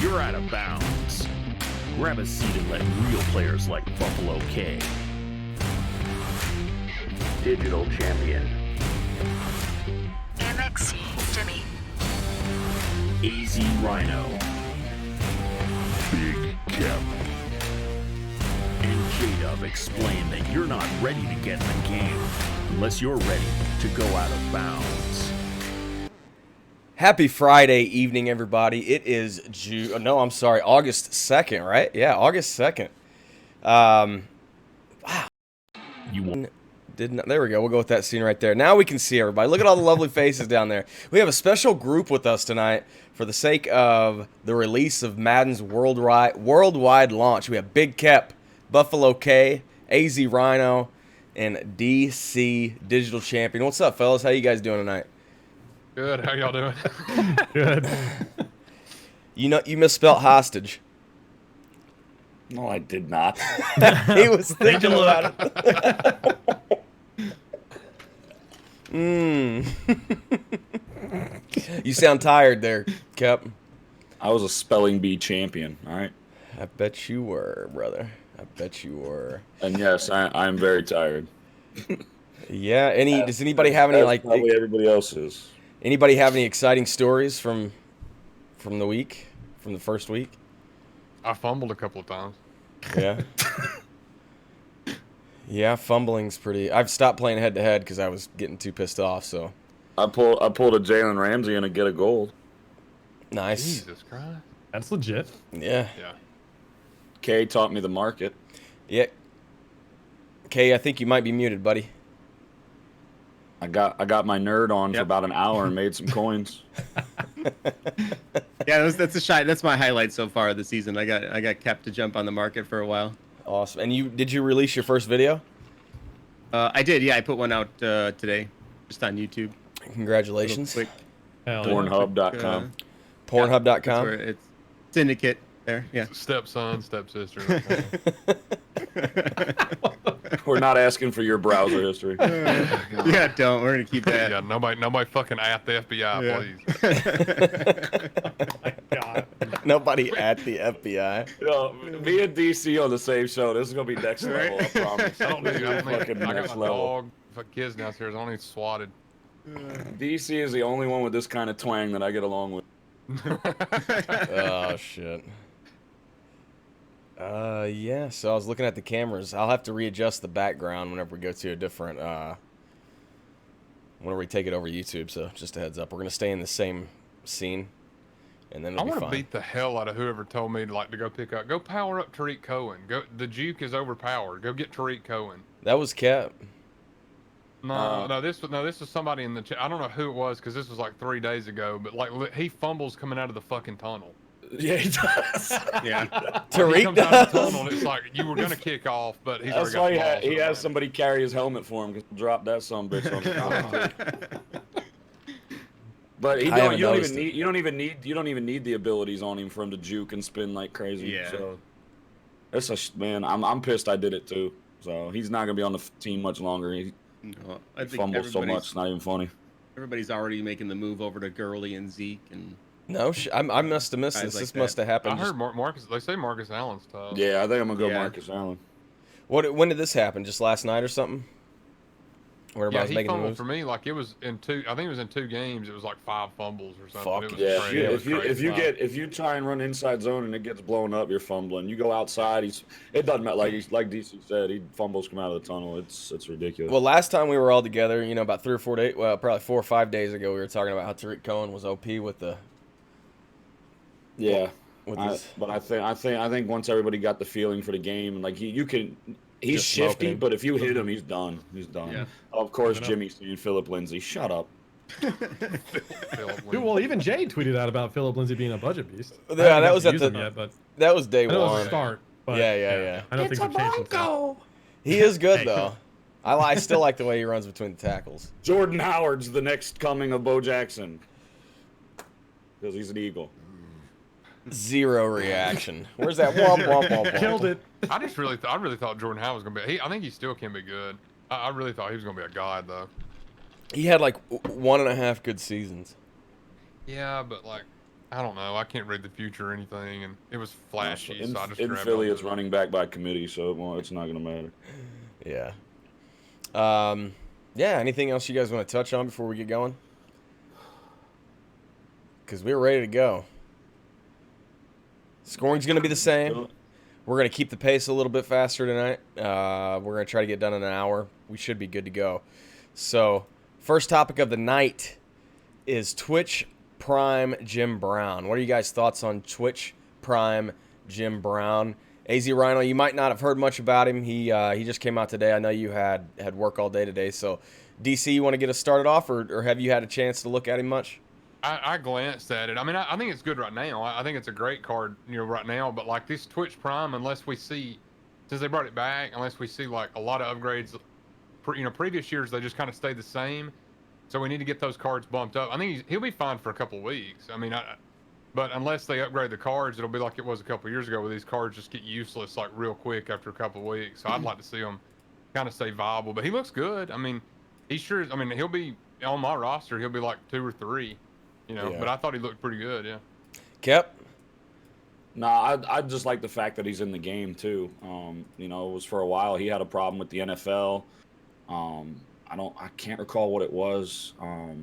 You're out of bounds. Grab a seat and let real players like Buffalo K, Digital Champion, MX, Jimmy, AZ Rhino, Big Kev, and J-Dub explain that you're not ready to get in the game unless you're ready to go out of bounds. Happy Friday evening, everybody. It is August 2nd, right? Yeah, August 2nd. You won't. There we go. We'll go with that scene right there. Now we can see everybody. Look at all the lovely faces down there. We have a special group with us tonight for the sake of the release of Madden's worldwide launch. We have Big Kep, Buffalo K, AZ Rhino, and DC Digital Champion. What's up, fellas? How you guys doing tonight? Good. How y'all doing? Good. You misspelled hostage. No, I did not. He was thinking about it. You sound tired there, Kep. I was a spelling bee champion, all right? I bet you were, brother. I bet you were. And yes, I'm very tired. Yeah. Does anybody have any As probably everybody else is. Anybody have any exciting stories from the week, from the first week? I fumbled a couple of times. Yeah. Yeah, fumbling's pretty. I've stopped playing head to head because I was getting too pissed off. So I pulled a Jalen Ramsey and a get a goal. nice. Jesus Christ. That's legit. Yeah. Yeah. Kay taught me the market. Yeah. Kay, I think you might be muted, buddy. I got my nerd on for about an hour and made some coins. Yeah, that's my highlight so far of the season. I got kept to jump on the market for a while. Awesome. And did you release your first video? I did, yeah. I put one out today, just on YouTube. Congratulations. Quick, Hell yeah. Pornhub.com. Pornhub.com. that's where it's Syndicate there, yeah. Stepson, stepsister. We're not asking for your browser history. Yeah, don't. We're gonna keep that. Yeah, nobody fucking at the FBI, Yeah. please. My God. Nobody at the FBI. Me and DC on the same show. This is gonna be next level. I promise. I don't need I Fucking got next my level. dog, my kids downstairs. I don't need swatted. DC is the only one with this kind of twang that I get along with. Oh shit. Yeah, so I was looking at the cameras. I'll have to readjust the background whenever we go to a different whenever we take it over YouTube, so just a heads up. We're gonna stay in the same scene and then I it'll be want to fine. beat the hell out of whoever told me to go power up Tariq Cohen. The juke is overpowered. Go get Tariq Cohen. That was Cap. No, this was somebody in the chat. I don't know who it was because this was like 3 days ago. But he fumbles coming out of the fucking tunnel. Yeah, he does. Yeah. He Tariq comes out of the does. tunnel. And it's like you were gonna kick off, but he's That's already why got the he balls. has somebody carry his helmet for him. Drop that son bitch on the But I haven't you don't noticed even need the abilities on him for him to juke and spin like crazy. Yeah. So it's man. I'm pissed I did it too. So he's not gonna be on the team much longer. He No, I think fumbles so much. It's not even funny. everybody's already making the move over to Gurley and Zeke, and No, I must have missed Guys this. like This that. must have I happened. heard Marcus. They say Marcus Allen's tough. Yeah, I think I'm gonna go Yeah. Marcus Allen. When did this happen? Just last night or something? Where Yeah, everybody's he making the fumbled moves? for me like it was in two. I think it was in 2 games. It was like 5 fumbles or something. Fuck It was Yeah, crazy. It was crazy. if you try and run inside zone and it gets blown up, you're fumbling. You go outside, it doesn't matter. Like DC said, he fumbles come out of the tunnel. It's ridiculous. Well, last time we were all together, about 3 or 4 days, well, probably 4 or 5 days ago, we were talking about how Tariq Cohen was OP with the yeah, his. but I think once everybody got the feeling for the game, like he's Just shifty, smoking him. but if you hit him, he's done. He's done. Yeah. Of course, I know. Jimmy's saying Philip Lindsay, shut up. Dude, well, even Jay tweeted out about Philip Lindsay being a budget beast. Yeah, I that haven't was got at to use the- him yet, but That was day I know it was one. a start. But Yeah. I don't think we've changed since. He is good Hey. though. I still like the way he runs between the tackles. Jordan Howard's the next coming of Bo Jackson because he's an Eagle. Zero reaction. Where's that womp womp womp womp? Killed it. I really thought Jordan Howard was gonna be. I think he still can be good. I really thought he was gonna be a god though. He had like 1.5 good seasons. Yeah, but like I don't know. I can't read the future or anything, and it was flashy, in so I just in grabbed Philly, onto it's it. running back by committee, so it's not gonna matter. Yeah. Yeah. Anything else you guys want to touch on before we get going? Because we're ready to go. Scoring's going to be the same. We're going to keep the pace a little bit faster tonight. We're going to try to get done in an hour. We should be good to go. So, first topic of the night is Twitch Prime Jim Brown. What are you guys' thoughts on Twitch Prime Jim Brown? AZ Rhino, you might not have heard much about him. He just came out today. I know you had work all day today. So, DC, you want to get us started off, or have you had a chance to look at him much? I glanced at it. I mean, I think it's good right now. I think it's a great card, right now. But like this Twitch Prime, unless we see, since they brought it back, unless we see like a lot of upgrades, previous years they just kind of stayed the same. So we need to get those cards bumped up. I think he'll be fine for a couple of weeks. I mean, but unless they upgrade the cards, it'll be like it was a couple of years ago, where these cards just get useless like real quick after a couple of weeks. So I'd like to see him kind of stay viable. But he looks good. I mean, he'll be on my roster. He'll be like 2 or 3. Yeah. But I thought he looked pretty good, yeah. Kep? Nah, I just like the fact that he's in the game too. It was for a while he had a problem with the NFL. I can't recall what it was. I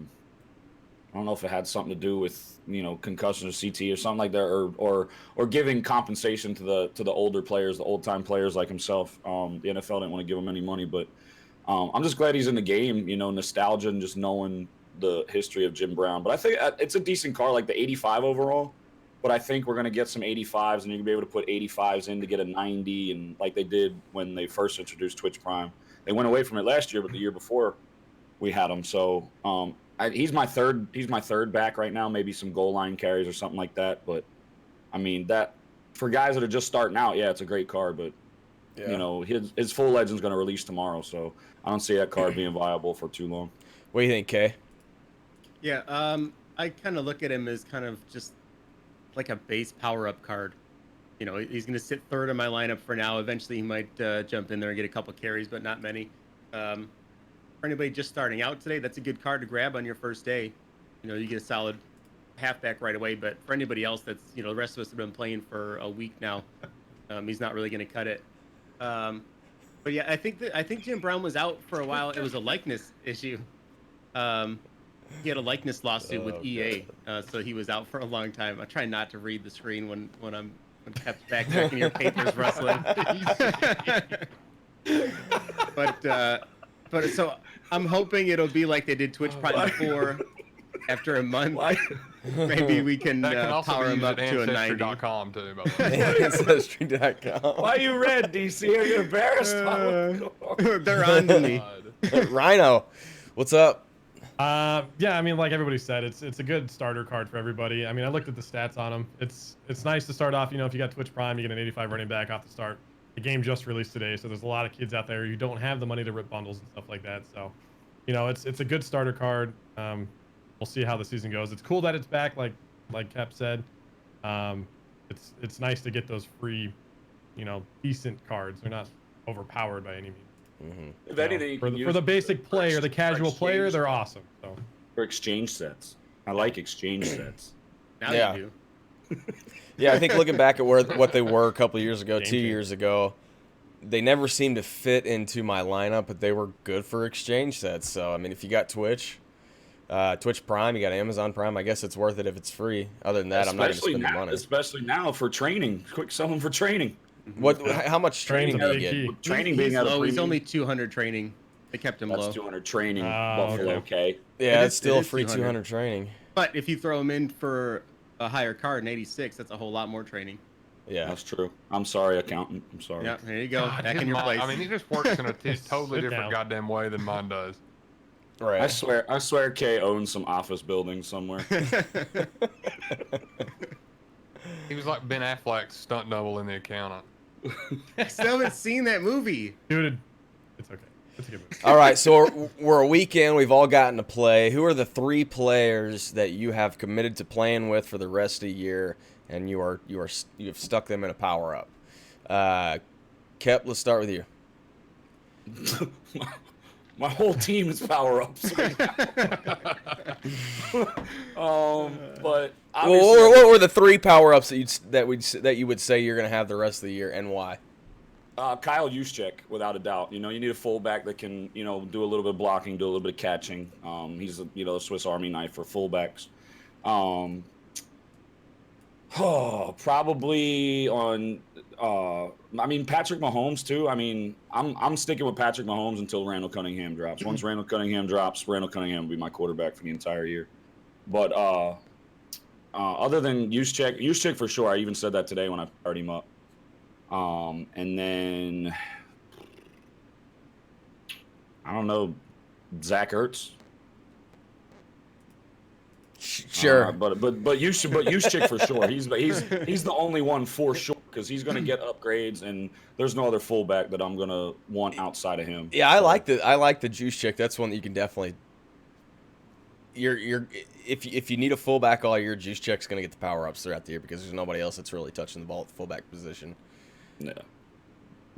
don't know if it had something to do with concussion or CT or something like that, or giving compensation to the older players, the old time players like himself. The NFL didn't want to give him any money, but I'm just glad he's in the game. Nostalgia and just knowing the history of Jim Brown. But I think it's a decent card, like the 85 overall. But I think we're going to get some 85s, and you're going to be able to put 85s in to get a 90, and like they did when they first introduced Twitch Prime. They went away from it last year, but the year before we had him. So he's my third back right now, maybe some goal line carries or something like that. But I mean, that for guys that are just starting out, yeah, it's a great card. But his full legend's going to release tomorrow, so I don't see that card being viable for too long. What do you think, Kay? Yeah, I kind of look at him as kind of just like a base power-up card. He's going to sit third in my lineup for now. Eventually, he might jump in there and get a couple carries, but not many. For anybody just starting out today, that's a good card to grab on your first day. You get a solid halfback right away. But for anybody else that's, the rest of us have been playing for a week now, he's not really going to cut it. But yeah, I think Jim Brown was out for a while. It was a likeness issue. He had a likeness lawsuit with EA, so he was out for a long time. I try not to read the screen when I'm kept back checking your papers, wrestling. but so I'm hoping it'll be like they did Twitch Prime before. After a month, maybe we can power him up to a 90. Ancestry.com too. By the way. Ancestry.com. Why you red, DC? Are you embarrassed? They're on to me. Rhino, what's up? Yeah, I mean, like everybody said, it's a good starter card for everybody. I mean, I looked at the stats on him. It's nice to start off. If you got Twitch Prime, you get an 85 running back off the start. The game just released today, so there's a lot of kids out there who don't have the money to rip bundles and stuff like that. So, it's a good starter card. We'll see how the season goes. It's cool that it's back, like Kep said. It's nice to get those free, decent cards. They're not overpowered by any means. Mm-hmm. If anything, For the basic player, the casual player, they're awesome. So for exchange sets, I like exchange sets. Now Yeah. you do. Yeah, I think looking back at what they were a couple of years ago, 2 years ago, they never seemed to fit into my lineup, but they were good for exchange sets. So, I mean, if you got Twitch Prime, you got Amazon Prime, I guess it's worth it if it's free. Other than that, I'm not going to spend the money. Especially now for training. Quick sell them for training. How much training do you get? key. Training He's being out of low. He's premium, only 200 training. They kept him that's low. 200 training. Oh, Buffalo, okay. Yeah, It it's is- still it a is free 200. 200 training. But if you throw him in for a higher card, an 86, that's a whole lot more training. Yeah. That's true. I'm sorry, accountant. I'm sorry. Yeah, there you go. God, Back his in your mind- place. I mean, he just works in a totally Sit different down. goddamn way than mine does. Right. I swear Kay owns some office building somewhere. He was like Ben Affleck's stunt double in The Accountant. I still haven't seen that movie. Dude, it's okay. It's a good movie. All right, so we're a weekend. We've all gotten to play. Who are the 3 players that you have committed to playing with for the rest of the year, and you have stuck them in a power up? Kep, let's start with you. My whole team is power ups right now. But Well, what were the 3 power-ups that you would say you're going to have the rest of the year, and why? Kyle Juszczyk, without a doubt. You need a fullback that can, do a little bit of blocking, do a little bit of catching. He's a Swiss Army knife for fullbacks. Probably on. Patrick Mahomes too. I'm sticking with Patrick Mahomes until Randall Cunningham drops. Once Randall Cunningham drops, Randall Cunningham will be my quarterback for the entire year. But other than Juszczyk for sure. I even said that today when I fired him up. And then I don't know, Zach Ertz. Sure, but Juszczyk for sure. He's the only one for sure because he's going to get upgrades, and there's no other fullback that I'm going to want outside of him. Yeah, I like the Juszczyk. That's one that you can definitely. If you need a fullback all year, Juszczyk's going to get the power ups throughout the year because there's nobody else that's really touching the ball at the fullback position. Yeah.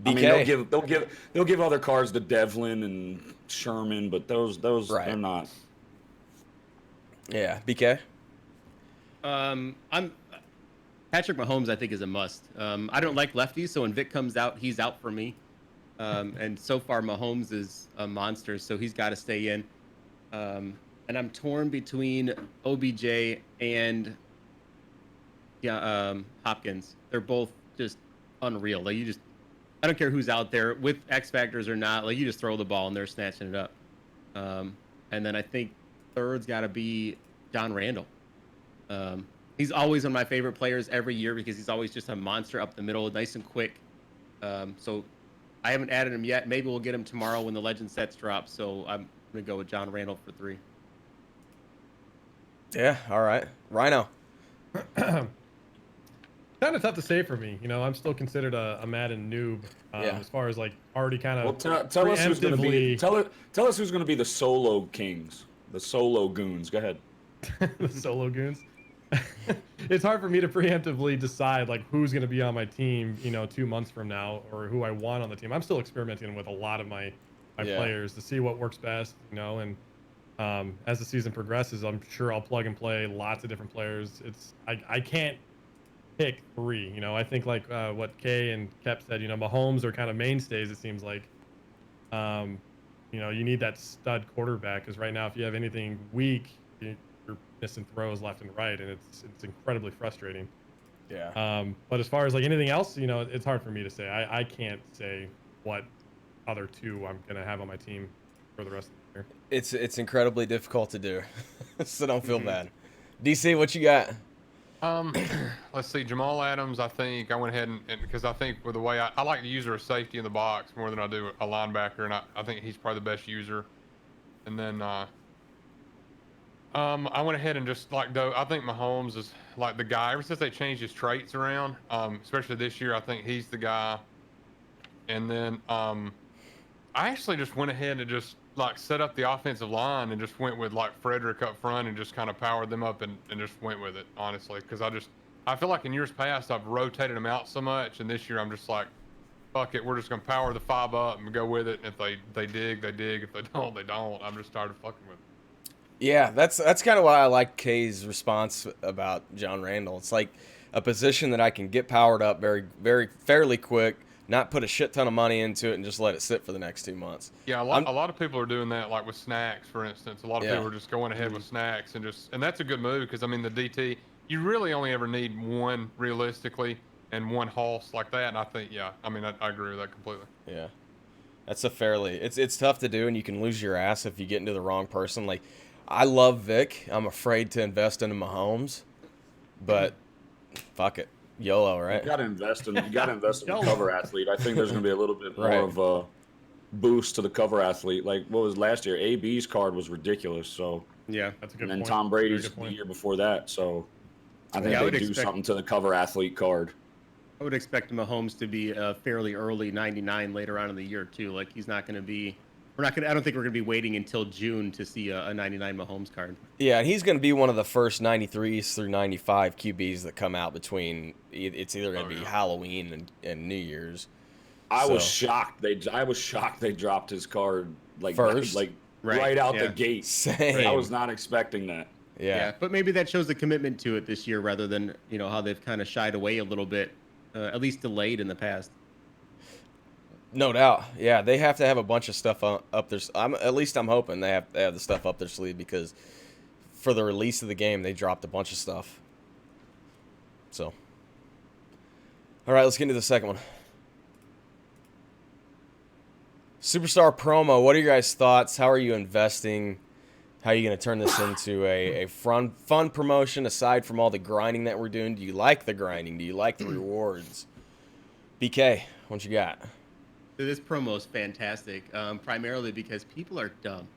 BK. They'll give other cards to Devlin and Sherman, but those Right. they're not. Yeah, BK. I'm Patrick Mahomes. I think is a must. I don't like lefties, so when Vic comes out, he's out for me. And so far, Mahomes is a monster, so he's got to stay in. And I'm torn between OBJ and Hopkins. They're both just unreal. Like I don't care who's out there with X factors or not. Like you just throw the ball and they're snatching it up. And then I think third's got to be John Randall. He's always one of my favorite players every year because he's always just a monster up the middle, nice and quick. So I haven't added him yet. Maybe we'll get him tomorrow when the legend sets drop. So I'm gonna go with John Randall for 3. Yeah, all right. Rhino. Kind of tough to say for me. I'm still considered a Madden noob as far as like already kind of. Well, tell us who's going to be. Tell us who's going to be the solo kings, the solo goons. Go ahead. The solo goons. It's hard for me to preemptively decide like who's going to be on my team, 2 months from now, or who I want on the team. I'm still experimenting with a lot of my players to see what works best, and as the season progresses, I'm sure I'll plug and play lots of different players. I can't pick 3. I think like what Kay and Kep said. Mahomes are kind of mainstays. It seems like, you need that stud quarterback because right now, if you have anything weak, you're missing throws left and right, and it's incredibly frustrating. Yeah. But as far as like anything else, it's hard for me to say. I can't say what other 2 I'm gonna have on my team for the rest of the year. It's incredibly difficult to do, so don't feel bad. DC, what you got? Let's see, Jamal Adams. I think I went ahead and because I think with the way I like the user of safety in the box more than I do a linebacker, and I think he's probably the best user. And then I went ahead and just I think Mahomes is like the guy. Ever since they changed his traits around, especially this year, I think he's the guy. And then I actually just went ahead and just set up the offensive line and just went with Frederick up front and just kind of powered them up and just went with it, honestly, because I feel like in years past I've rotated them out so much, and this year I'm just like, fuck it, we're just gonna power the 5 up and go with it. And if they dig, they dig. If they don't, they don't. I'm just tired of fucking with it. Yeah, that's kind of why I like Kay's response about John Randall. It's like a position that I can get powered up very, very fairly quick, not put a shit ton of money into it, and just let it sit for the next 2 months. Yeah, a lot of people are doing that, like with snacks, for instance. A lot of people are just going ahead with snacks and that's a good move because the DT, you really only ever need one realistically and one hoss like that. And I think, I agree with that completely. Yeah, that's it's tough to do, and you can lose your ass if you get into the wrong person. Like, I love Vic. I'm afraid to invest into Mahomes, but fuck it. YOLO, right? You got to invest in the cover athlete. I think there's going to be a little bit more of a boost to the cover athlete. Like what was last year? AB's card was ridiculous. So yeah, that's a good point. And then Tom Brady's the year before that. So I think they do something to the cover athlete card. I would expect Mahomes to be a fairly early 99 later on in the year too. Like he's not going to be. I don't think we're going to be waiting until June to see a 99 Mahomes card. Yeah, and he's going to be one of the first 93s through 95 QBs that come out between. It's either going to be Halloween and New Year's. I was shocked. I was shocked they dropped his card first, right out the gate. Same. I was not expecting that. Yeah. But maybe that shows the commitment to it this year rather than, how they've kind of shied away a little bit, at least delayed in the past. No doubt. Yeah, they have to have a bunch of stuff up their. At least I'm hoping they have the stuff up their sleeve, because for the release of the game, they dropped a bunch of stuff. So, all right, let's get into the second one. Superstar promo. What are your guys' thoughts? How are you investing? How are you going to turn this into a fun promotion aside from all the grinding that we're doing? Do you like the grinding? Do you like the rewards? BK, what you got? So this promo is fantastic, primarily because people are dumb.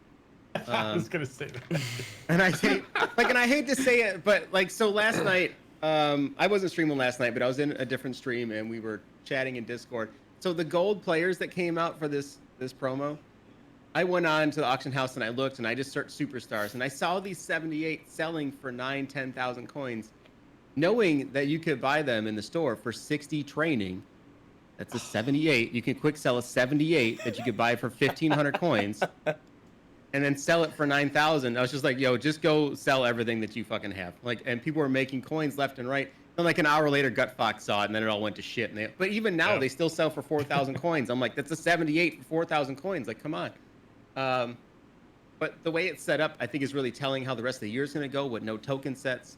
I was gonna say that. And I hate to say it, but so last night, I wasn't streaming last night, but I was in a different stream and we were chatting in Discord. So the gold players that came out for this promo, I went on to the auction house and I looked and I just searched superstars and I saw these 78 selling for 10,000 coins, knowing that you could buy them in the store for 60 training. That's a 78. You can quick sell a 78 that you could buy for 1,500 coins, and then sell it for 9,000. I was just like, yo, just go sell everything that you fucking have. And people were making coins left and right. And an hour later, Gutfox saw it, and then it all went to shit. But even now, they still sell for 4,000 coins. I'm like, that's a 78 for 4,000 coins. Come on. But the way it's set up, I think, is really telling how the rest of the year is going to go with no token sets.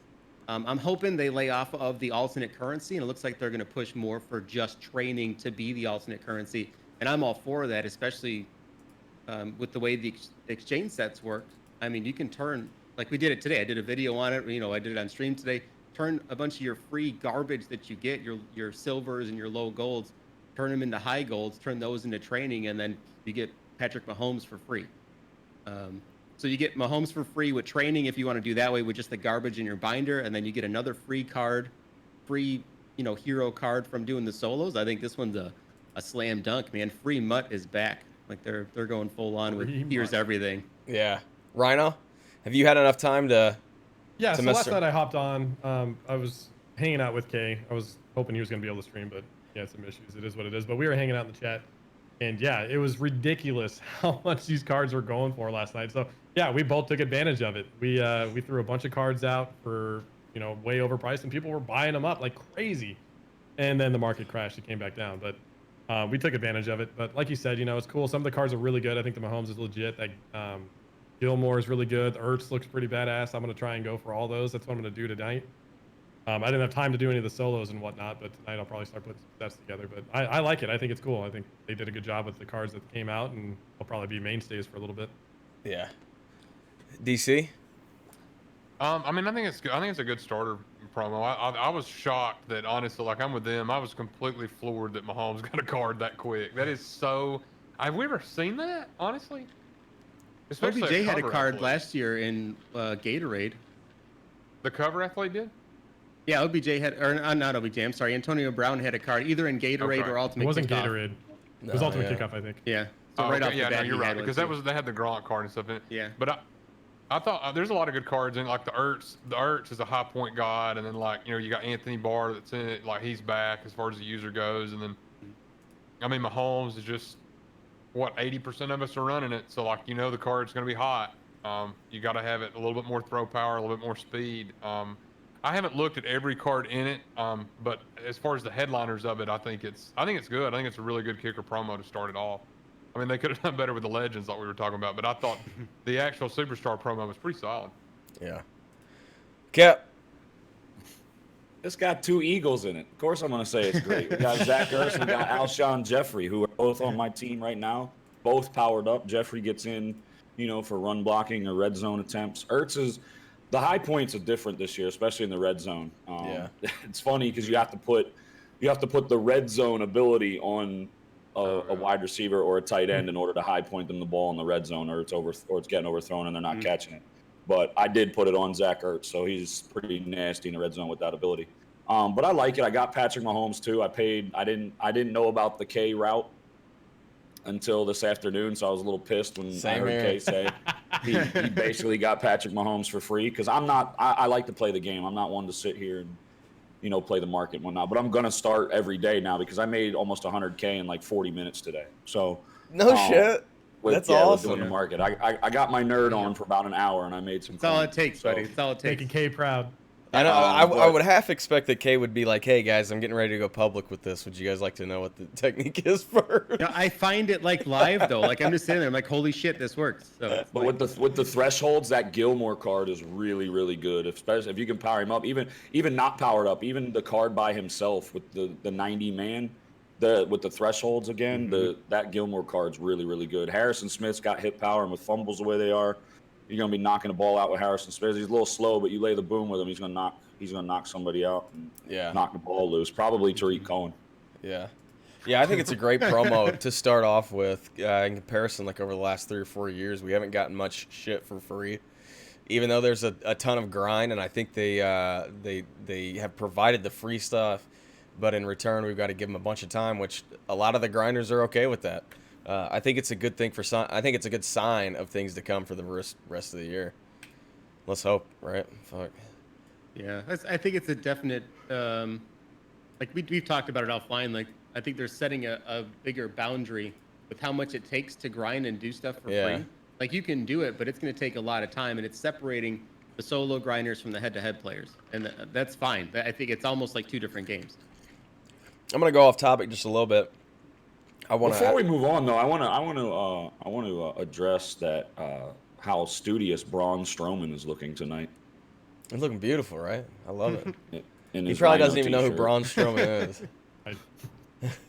I'm hoping they lay off of the alternate currency, and it looks like they're going to push more for just training to be the alternate currency. And I'm all for that, especially with the way the exchange sets work. I mean, you can turn, like we did it today. I did a video on it. I did it on stream today. Turn a bunch of your free garbage that you get, your silvers and your low golds, turn them into high golds, turn those into training, and then you get Patrick Mahomes for free. So you get Mahomes for free with training if you want to do that way with just the garbage in your binder, and then you get another free card, hero card from doing the solos. I think this one's a slam dunk, man. Free Mutt is back. They're going full on with here's everything. Yeah. Rhino, have you had enough time to? Yeah. So last night I hopped on. I was hanging out with Kay. I was hoping he was going to be able to stream, but he had some issues. It is what it is. But we were hanging out in the chat, and yeah, it was ridiculous how much these cards were going for last night. So yeah, we both took advantage of it. We threw a bunch of cards out for way overpriced, and people were buying them up like crazy. And then the market crashed. It came back down, but we took advantage of it. But like you said, it's cool. Some of the cards are really good. I think the Mahomes is legit. Gilmore is really good. The Ertz looks pretty badass. I'm going to try and go for all those. That's what I'm going to do tonight. I didn't have time to do any of the solos and whatnot, but tonight I'll probably start putting some sets together. But I like it. I think it's cool. I think they did a good job with the cards that came out, and they'll probably be mainstays for a little bit. Yeah. DC? I mean, I think it's good. I think it's a good starter promo. I was shocked that, honestly, I'm with them. I was completely floored that Mahomes got a card that quick. That is so. Have we ever seen that? Honestly, OBJ had a card last year in Gatorade. The cover athlete did. Yeah, OBJ had, or not OBJ. I'm sorry, Antonio Brown had a card either in Gatorade or Ultimate. It wasn't Kickoff. Gatorade. It was Ultimate Kickoff, I think. Yeah. So right off the bat, no, you're right, because they had the Gronk card and stuff in it. Yeah. But I thought there's a lot of good cards in, like the Ertz. The Ertz is a high point god, and then you got Anthony Barr that's in it. He's back as far as the user goes, and then I mean Mahomes is just what 80% of us are running it, so the card's gonna be hot. You got to have it a little bit more throw power, a little bit more speed. I haven't looked at every card in it, but as far as the headliners of it, I think it's good. I think it's a really good kicker promo to start it off. I mean, they could have done better with the legends like we were talking about, but I thought the actual superstar promo was pretty solid. Yeah. Cap. It's got two Eagles in it. Of course I'm going to say it's great. We got Zach Ertz, we got Alshon Jeffrey, who are both on my team right now. Both powered up. Jeffrey gets in, for run blocking or red zone attempts. Ertz is – the high points are different this year, especially in the red zone. Yeah. It's funny because you have to put the red zone ability on a wide receiver or a tight end in order to high point them the ball in the red zone, or it's getting overthrown and they're not catching it. But I did put it on Zach Ertz, so he's pretty nasty in the red zone with that ability. But I like it. I got Patrick Mahomes too. I didn't know about the K route until this afternoon, so I was a little pissed when I heard Kay say he basically got Patrick Mahomes for free, because I like to play the game. I'm not one to sit here and play the market and whatnot, but I'm gonna start every day now because I made almost 100K in 40 minutes today. So no shit. That's with awesome. doing the market. I got my nerd on for about an hour and I made some. That's all it coins, takes, so- buddy. That's all it takes. Making K proud. I know. I but- would half expect that Kay would be like, "Hey guys, I'm getting ready to go public with this. Would you guys like to know what the technique is first?" No, I find it like live though. Like I'm just sitting there, I'm like, holy shit, this works. So it's But like, with the thresholds, that Gilmore card is really, really good. Especially if you can power him up, even not powered up, even the card by himself with the 90 man, with the thresholds again, that Gilmore card's really, really good. Harrison Smith's got hit power, and with fumbles the way they are, you're gonna be knocking the ball out with Harrison Smith. He's a little slow, but you lay the boom with him, he's gonna knock somebody out and Yeah. knock the ball loose. Probably Tariq Cohen. Yeah. Yeah, I think it's a great promo to start off with. In comparison, like over the last 3 or 4 years, we haven't gotten much shit for free. Even though there's a ton of grind, and I think they have provided the free stuff, but in return, we've got to give them a bunch of time, which a lot of the grinders are okay with that. I think it's a good thing I think it's a good sign of things to come for the rest of the year. Let's hope, right? Fuck. yeah, I think it's a definite. Like we've talked about it offline. Like I think they're setting a bigger boundary with how much it takes to grind and do stuff for Yeah. free. Like you can do it, but it's going to take a lot of time, and it's separating the solo grinders from the head-to-head players, and that's fine. I think it's almost like 2 different games. I'm gonna go off topic just a little bit. Before we move on, though, I want to address that how studious Braun Strowman is looking tonight. It's looking beautiful, right? I love it. In He his probably Rhino doesn't even know who t-shirt. Braun Strowman is. I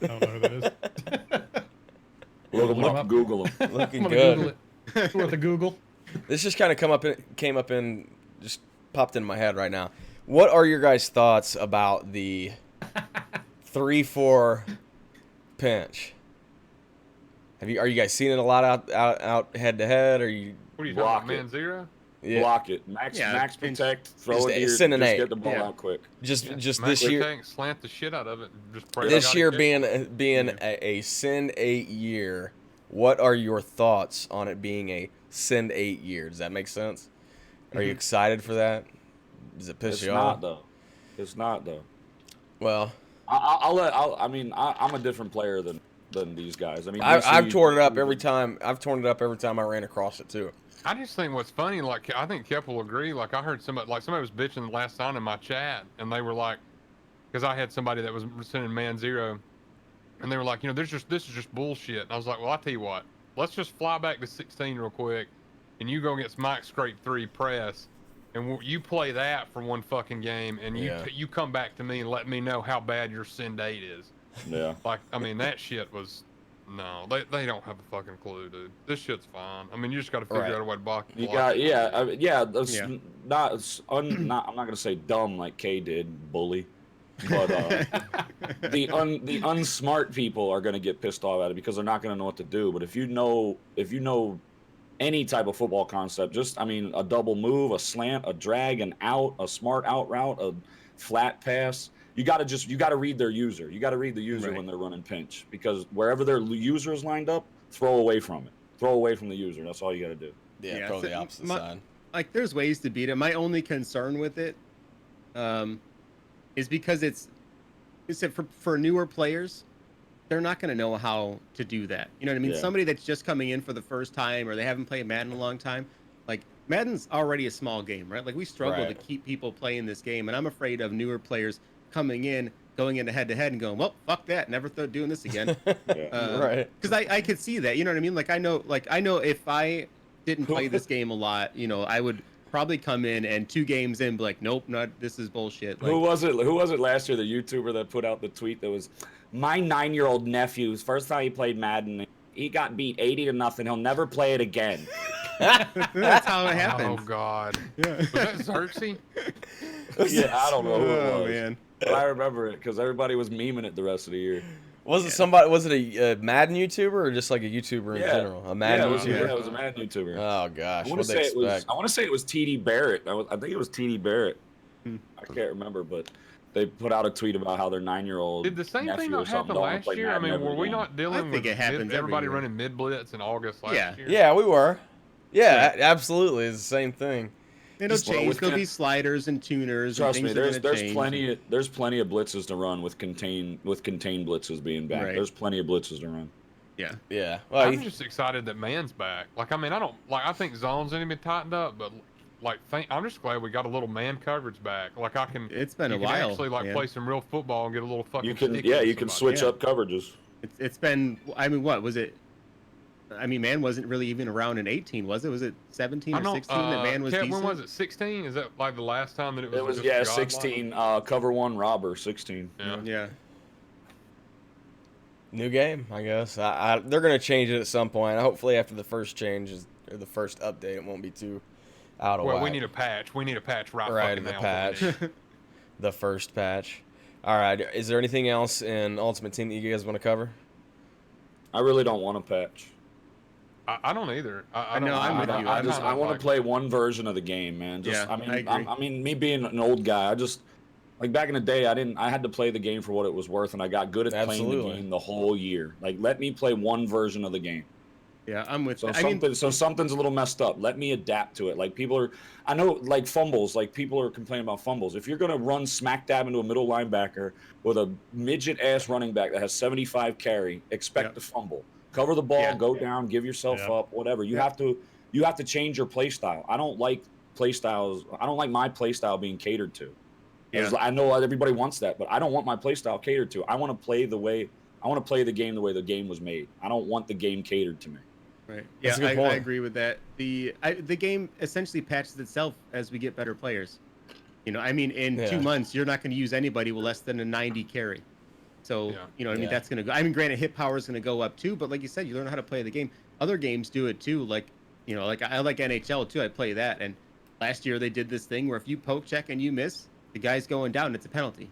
don't know who that is. Look him Look up, up. Google him. Looking I'm gonna Google good. it. It's worth a Google. This just kind of came up in, just popped in my head right now. What are your guys' thoughts about the 3-4 pinch? Are you guys seeing it a lot out head to head? Or you? What are you Block talking it. about, Man Zero? Yeah, Block it. Max pinch. protect. Throw Just it to your, send an just 8. get the ball Yeah. out quick. just Man, this year. protect, slant the shit out of it. And just pray This to God year it gets- being a send 8 year, what are your thoughts on it being a send 8 year? Does that make sense? Are you excited for that? Does it piss It's you not off? though. It's not though. Well, I'm a different player than these guys. I mean, I've DC torn it up every time. I've torn it up every time I ran across it too. I just think what's funny, like I think Kep will agree. Like I heard somebody was bitching last night in my chat, and they were like, because I had somebody that was sending Man Zero, and they were like, this is just bullshit. And I was like, well, I'll tell you what, let's just fly back to 16 real quick, and you go against Mike Scrape 3 press, and you play that for one fucking game, and you come back to me and let me know how bad your send 8 is. Yeah. Like, I mean, that shit was. No, they don't have a fucking clue, dude. This shit's fine. I mean, you just got to figure Right. out a way to block. You block got it. That's Yeah. not I'm not gonna say dumb like Kay did, bully, but the unsmart people are gonna get pissed off at it because they're not gonna know what to do. But if you know any type of football concept, a double move, a slant, a drag, an out, a smart out route, a flat pass. You got to read their user. You got to read the user Right. when they're running pinch because wherever their user is lined up, throw away from it. Throw away from the user. That's all you got to do. Yeah, Yeah, throw so the opposite my- side. Like there's ways to beat it. My only concern with it is because it's for newer players, they're not going to know how to do that. You know what I mean? Yeah. Somebody that's just coming in for the first time or they haven't played Madden in a long time, like Madden's already a small game, right? Like we struggle Right. to keep people playing this game, and I'm afraid of newer players coming in, going into head to head, and going, well, fuck that, never doing this again. Yeah. Right. Because I could see that. You know what I mean? Like I know if I didn't play this game a lot, I would probably come in and 2 games in, be like, nope, this is bullshit. Like, Who was it last year? The YouTuber that put out the tweet that was, my 9-year-old nephew's first time he played Madden, he got beat 80-0. He'll never play it again. That's how it happens. Oh God. Yeah. Was that Xerxes? Yeah, I don't know who it Oh was. man. But I remember it because everybody was memeing it the rest of the year. Was it somebody? Was it a Madden YouTuber or just like a YouTuber in general? A Madden yeah, YouTuber. it was a Madden YouTuber. Oh gosh, I what want to they say it was. expect? I want to say it was TD Barrett. I think it was TD Barrett. Hmm. I can't remember, but they put out a tweet about how their 9-year-old. Did the same nephew thing or not something happen don't wanna last play year? I Madden mean, ever were we again. not dealing I think with it happens every everybody year. running mid blitz in August last Yeah. year? Yeah, we were. Yeah, absolutely. It's the same thing. It'll Just- well, change. with There'll con- be sliders and tuners. Trust and me, things there's change. plenty of blitzes to run with contain blitzes being back. Right. There's plenty of blitzes to run. Yeah. Yeah. Well, I'm just excited that man's back. Like, I mean, I think zones ain't been tightened up, but like, I'm just glad we got a little man coverage back. Like, It's been you a can while, actually like man. play some real football and get a little fucking. You can, sticky yeah, with you can somebody. switch Yeah. up coverages. It's been. I mean, what was it? I mean, man wasn't really even around in 18, was it? Was it 17 I or know. 16 that man was Kev, decent? when was it? 16? Is that like the last time that it was? It was, just yeah, godlike? 16. Cover one robber, 16. Yeah. Yeah. new game, I guess. They're gonna change it at some point. Hopefully, after the first change or the first update, it won't be too out of Well, whack. we need a patch. We need a patch right Right, fucking the now. patch. The first patch. All right. Is there anything else in Ultimate Team that you guys want to cover? I really don't want a patch. I don't either. I don't. know, I'm with you. I want to play one version of the game, man. Just, Yeah, I mean, I agree. I mean, me being an old guy, I just like back in the day, I had to play the game for what it was worth, and I got good at playing Absolutely. the game the whole year. Like, let me play one version of the game. Yeah, I'm with So you. I mean, something's a little messed up. Let me adapt to it. Like I know like fumbles. Like people are complaining about fumbles. If you're gonna run smack dab into a middle linebacker with a midget ass running back that has 75 carry, expect Yep. to fumble. Cover the ball, Yeah. go down, give yourself Yep. up, whatever. You Yep. have to change your play style. I don't like play styles. I don't like my play style being catered to. Yeah. I know everybody wants that, but I don't want my play style catered to. I want to play the game the way the game was made. I don't want the game catered to me. right. Yeah, That's a good I point. agree with that. The game essentially patches itself as we get better players. You know, I mean, in Yeah. 2 months, you're not going to use anybody with less than a 90 carry. So, Yeah. you know, I mean, Yeah. that's going to go. I mean, granted, hit power is going to go up too, but like you said, you learn how to play the game. Other games do it too. Like, you know, like I like NHL too. I play that. And last year they did this thing where if you poke check and you miss, the guy's going down. It's a penalty.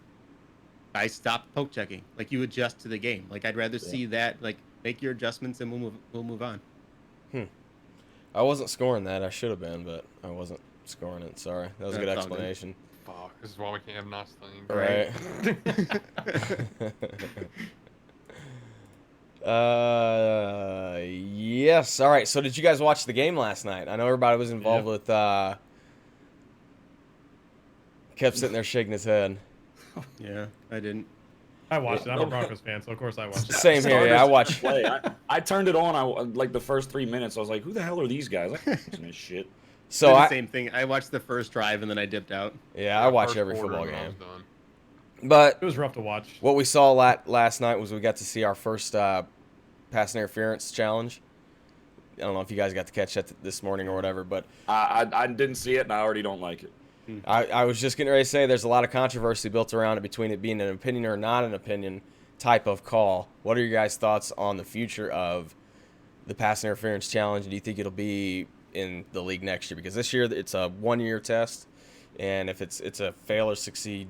I stopped poke checking. Like you adjust to the game. Like I'd rather see that. Like make your adjustments and we'll move on. I wasn't scoring that. I should have been, but I wasn't scoring it. Sorry. That was a good That's all good. explanation. Fuck. This is why we can't have nice things. Right. Yes. All right. So, did you guys watch the game last night? I know everybody was involved with. Kept sitting there shaking his head. Yeah, I didn't. I watched it. I'm a Broncos fan, so of course I watched it. Same here. Yeah, I watched. Play. I turned it on. Like the first 3 minutes, I was like, "Who the hell are these guys?" Like, this shit. So Did the I same thing. I watched the first drive and then I dipped out. I watch First every quarter football and I game. was done. But It was rough to watch. what we saw last night was we got to see our first pass interference challenge. I don't know if you guys got to catch that this morning or whatever, but I didn't see it, and I already don't like it. I was just getting ready to say there's a lot of controversy built around it between it being an opinion or not an opinion type of call. What are your guys' thoughts on the future of the pass interference challenge? Do you think it'll be in the league next year? Because this year it's a 1-year test, and if it's a fail or succeed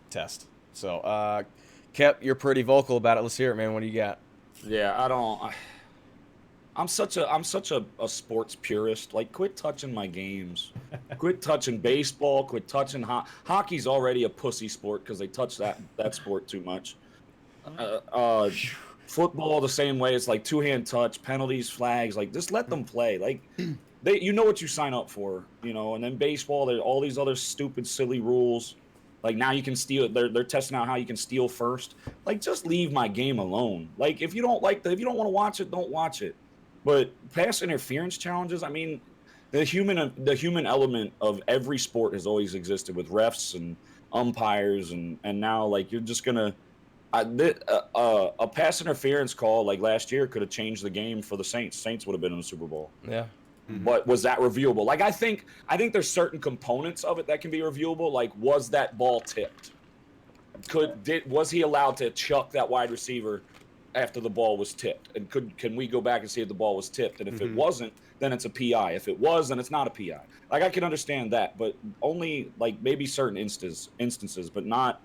test. So, Kep, you're pretty vocal about it. Let's hear it, man. What do you got? Yeah, I'm such a sports purist. Like, quit touching my games. Quit touching baseball. Quit touching hockey's already a pussy sport because they touch that sport too much. Football the same way. It's like 2-hand touch, penalties, flags. Like, just let them play. Like, you know what you sign up for, you know. And then baseball, there's all these other stupid, silly rules. Like now you can steal. They're testing out how you can steal first. Like, just leave my game alone. Like, if you don't want to watch it, don't watch it. But pass interference challenges, I mean, the human element of every sport has always existed with refs and umpires, and now like you're just gonna a pass interference call like last year could have changed the game for the Saints. Saints would have been in the Super Bowl. Yeah. But was that reviewable? Like I think there's certain components of it that can be reviewable. Like, was that ball tipped? Was he allowed to chuck that wide receiver after the ball was tipped? And can we go back and see if the ball was tipped? And if it wasn't, then it's a PI. If it was, then it's not a PI. Like I can understand that, but only like maybe certain instances, but not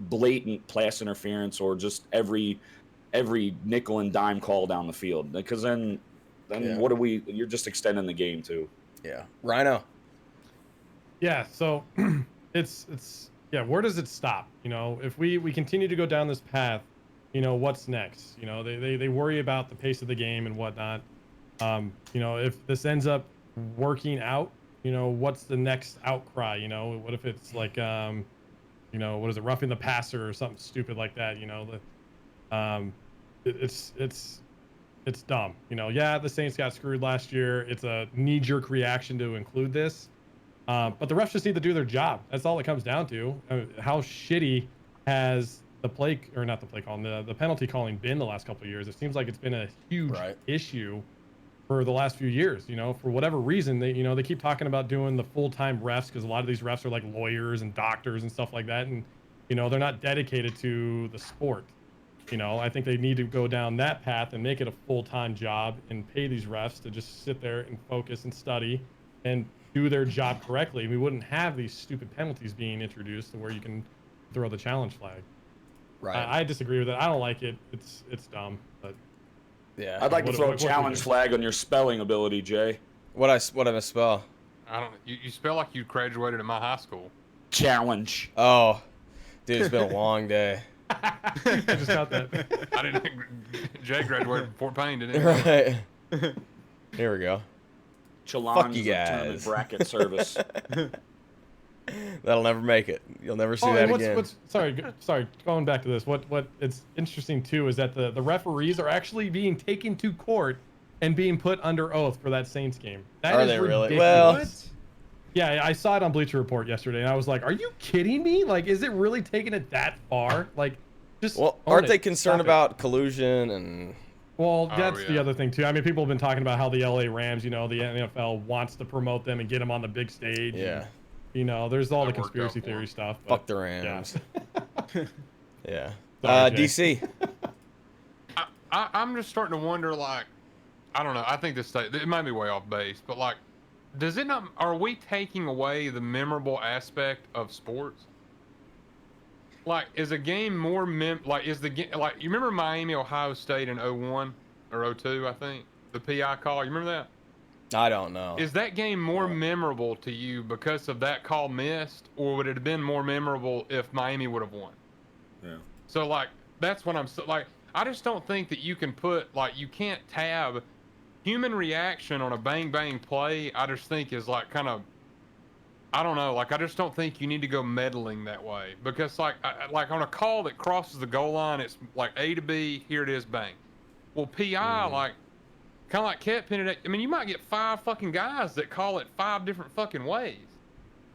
blatant pass interference or just every nickel and dime call down the field. Because then what are we? You're just extending the game too. Yeah. Rhino. Yeah, so it's where does it stop? You know, if we continue to go down this path, you know, what's next? You know, they worry about the pace of the game and whatnot. You know, if this ends up working out, you know, what's the next outcry? You know, what if it's like you know, what is it, roughing the passer or something stupid like that, you know, it's dumb. You know, yeah, the Saints got screwed last year. It's a knee-jerk reaction to include this. But the refs just need to do their job. That's all it comes down to. How shitty has the the penalty calling been the last couple of years? It seems like it's been a huge issue for the last few years. You know, for whatever reason, they keep talking about doing the full-time refs because a lot of these refs are like lawyers and doctors and stuff like that, and they're not dedicated to the sport. I think they need to go down that path and make it a full-time job and pay these refs to just sit there and focus and study and do their job correctly. We wouldn't have these stupid penalties being introduced to where you can throw the challenge flag. Right. I disagree with it. I don't like it. It's dumb. But yeah. I'd like to throw a what challenge flag on your spelling ability, Jay. What I misspell? I don't. You spell like you graduated at my high school. Challenge. Oh, dude, it's been a long day. I just got that. I didn't. Jay graduated from Fort Payne, didn't he? Right. Here we go. Challenge Fuck you is a tournament guys. bracket service. That'll never make it. You'll never see that again. Sorry. Going back to this, what it's interesting too is that the referees are actually being taken to court and being put under oath for that Saints game. That Are is they really? ridiculous. Well, yeah, I saw it on Bleacher Report yesterday, and I was like, "Are you kidding me? Like, is it really taking it that far? Like, just aren't they concerned about collusion and? Well, that's yeah. the other thing too. I mean, people have been talking about how the LA Rams, the NFL wants to promote them and get them on the big stage. Yeah. And, there's all That the worked conspiracy out for 'em. theory stuff. Fuck But, the Rams. Yeah. Sorry, Jay. DC. I'm just starting to wonder, like, I don't know. I think it might be way off base, but like, does it not? Are we taking away the memorable aspect of sports? Like, is a game more is the game like you remember Miami Ohio State in 01 or 02? I think the PI call. You remember that? I don't know. Is that game more memorable to you because of that call missed, or would it have been more memorable if Miami would have won? Yeah. So like that's what like. I just don't think that you can you can't tab human reaction on a bang bang play. I just think is like kind of, I don't know. Like I just don't think you need to go meddling that way because like on a call that crosses the goal line, it's like A to B. Here it is, bang. Well, PI like kind of like cat pinning it. I mean, you might get 5 fucking guys that call it 5 different fucking ways.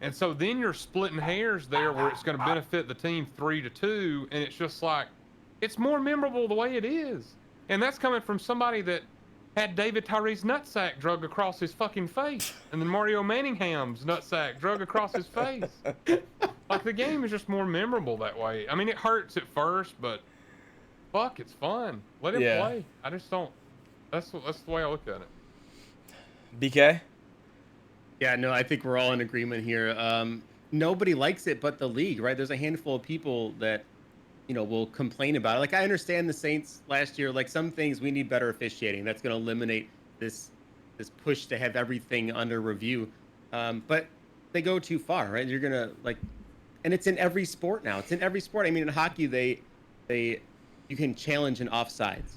And so then you're splitting hairs there where it's going to benefit the team 3-2. And it's just like, it's more memorable the way it is. And that's coming from somebody that had David Tyree's nutsack drug across his fucking face. And then Mario Manningham's nutsack drug across his face. Like the game is just more memorable that way. I mean, it hurts at first, but fuck, it's fun. Let it play. I just don't, that's the way I look at it. BK? Yeah, no, I think we're all in agreement here. Nobody likes it but the league, right? There's a handful of people that, will complain about it. Like, I understand the Saints last year, like some things we need better officiating. That's going to eliminate this push to have everything under review. But they go too far, right? You're going to and it's in every sport now. It's in every sport. I mean, in hockey, you can challenge an offsides,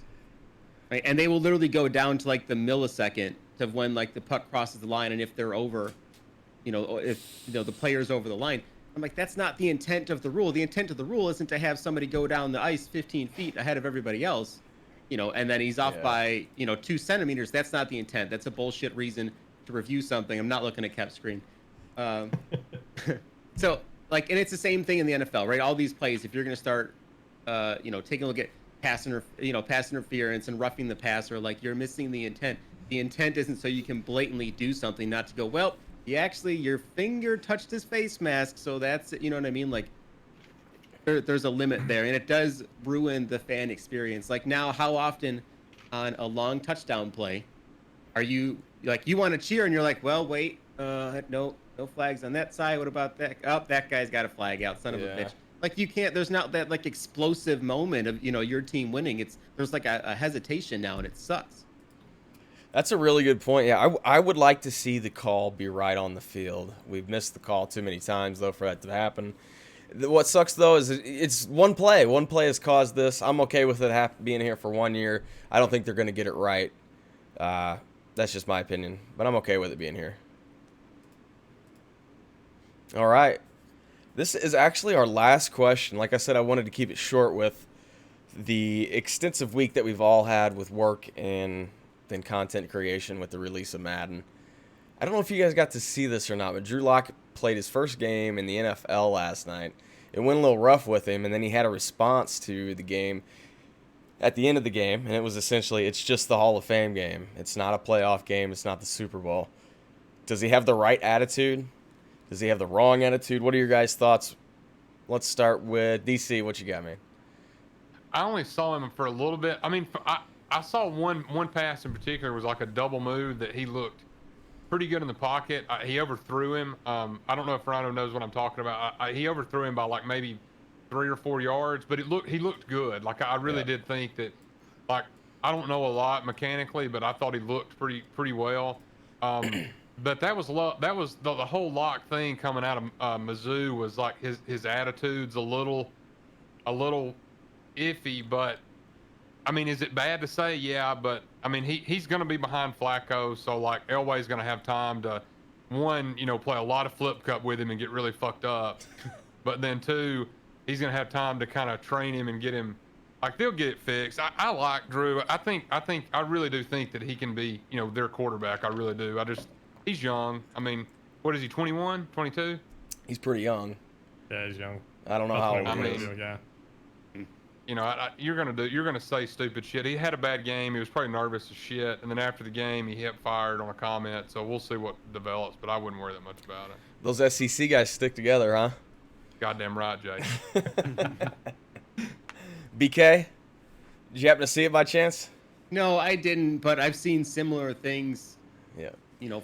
right? And they will literally go down to like the millisecond of when like the puck crosses the line and if they're over, if the player's over the line. I'm like, that's not the intent of the rule. The intent of the rule isn't to have somebody go down the ice 15 feet ahead of everybody else, and then he's off by 2 centimeters. That's not the intent. That's a bullshit reason to review something. I'm not looking at cap screen. So and it's the same thing in the NFL, right? All these plays, if you're going to start, taking a look at pass interference and roughing the passer, like you're missing the intent. The intent isn't so you can blatantly do something, not to go, well, your finger touched his face mask, so that's it. You know what I mean? Like, there's a limit there, and it does ruin the fan experience. Like now, how often on a long touchdown play are you you want to cheer and you're like, well, wait, no flags on that side. What about that? Oh, that guy's got a flag out, son of a bitch. Like you can't. There's not that explosive moment of your team winning. There's a hesitation now, and it sucks. That's a really good point. Yeah, I would like to see the call be right on the field. We've missed the call too many times, though, for that to happen. What sucks, though, is it's one play. One play has caused this. I'm okay with it being here for 1 year. I don't think they're going to get it right. That's just my opinion, but I'm okay with it being here. All right. This is actually our last question. Like I said, I wanted to keep it short with the extensive week that we've all had with work and then content creation with the release of Madden. I don't know if you guys got to see this or not, but Drew Lock played his first game in the NFL last night. It went a little rough with him, and then he had a response to the game at the end of the game, and it was essentially, it's just the Hall of Fame game. It's not a playoff game. It's not the Super Bowl. Does he have the right attitude? Does he have the wrong attitude? What are your guys' thoughts? Let's start with DC. What you got, man? I only saw him for a little bit. I mean, I saw one pass in particular was like a double move that he looked pretty good in the pocket. He overthrew him. I don't know if Rhino knows what I'm talking about. He overthrew him by like maybe 3 or 4 yards, but he looked good. Like I really did think that. Like I don't know a lot mechanically, but I thought he looked pretty well. But that was the whole Lock thing coming out of Mizzou was like his attitude's a little iffy. But I mean, is it bad to say? Yeah, but I mean he's going to be behind Flacco, so like Elway's going to have time to play a lot of flip cup with him and get really fucked up. But then 2, he's going to have time to kind of train him and get him. Like they'll get it fixed. I like Drew. I really do think that he can be their quarterback. I really do. He's young. I mean, what is he, 21, 22? He's pretty young. Yeah, he's young. I don't know how old he is. Yeah. You're gonna say stupid shit. He had a bad game. He was probably nervous as shit. And then after the game, he hit fired on a comment. So we'll see what develops. But I wouldn't worry that much about it. Those SEC guys stick together, huh? Goddamn right, Jay. BK, did you happen to see it by chance? No, I didn't, but I've seen similar things. Yeah.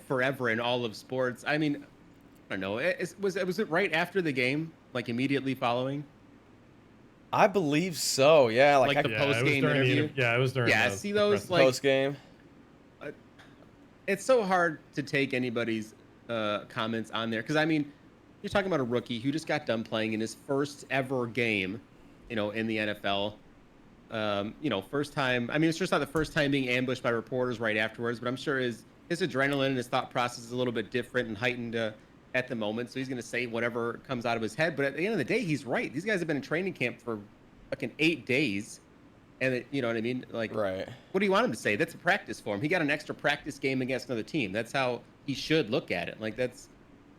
Forever in all of sports. I mean, I don't know. Was it right after the game, like immediately following? I believe so. Yeah, Like the Yeah, post-game interview. Yeah, it was during. Yeah, the see those press- like post game. it's so hard to take anybody's comments on there because I mean, you're talking about a rookie who just got done playing in his first ever game, in the NFL. First time. I mean, it's just not the first time being ambushed by reporters right afterwards, but I'm sure his adrenaline and his thought process is a little bit different and heightened at the moment. So he's going to say whatever comes out of his head. But at the end of the day, he's right. These guys have been in training camp for fucking 8 days. And you know what I mean? Like, Right. What do you want him to say? That's a practice for him. He got an extra practice game against another team. That's how he should look at it. Like, that's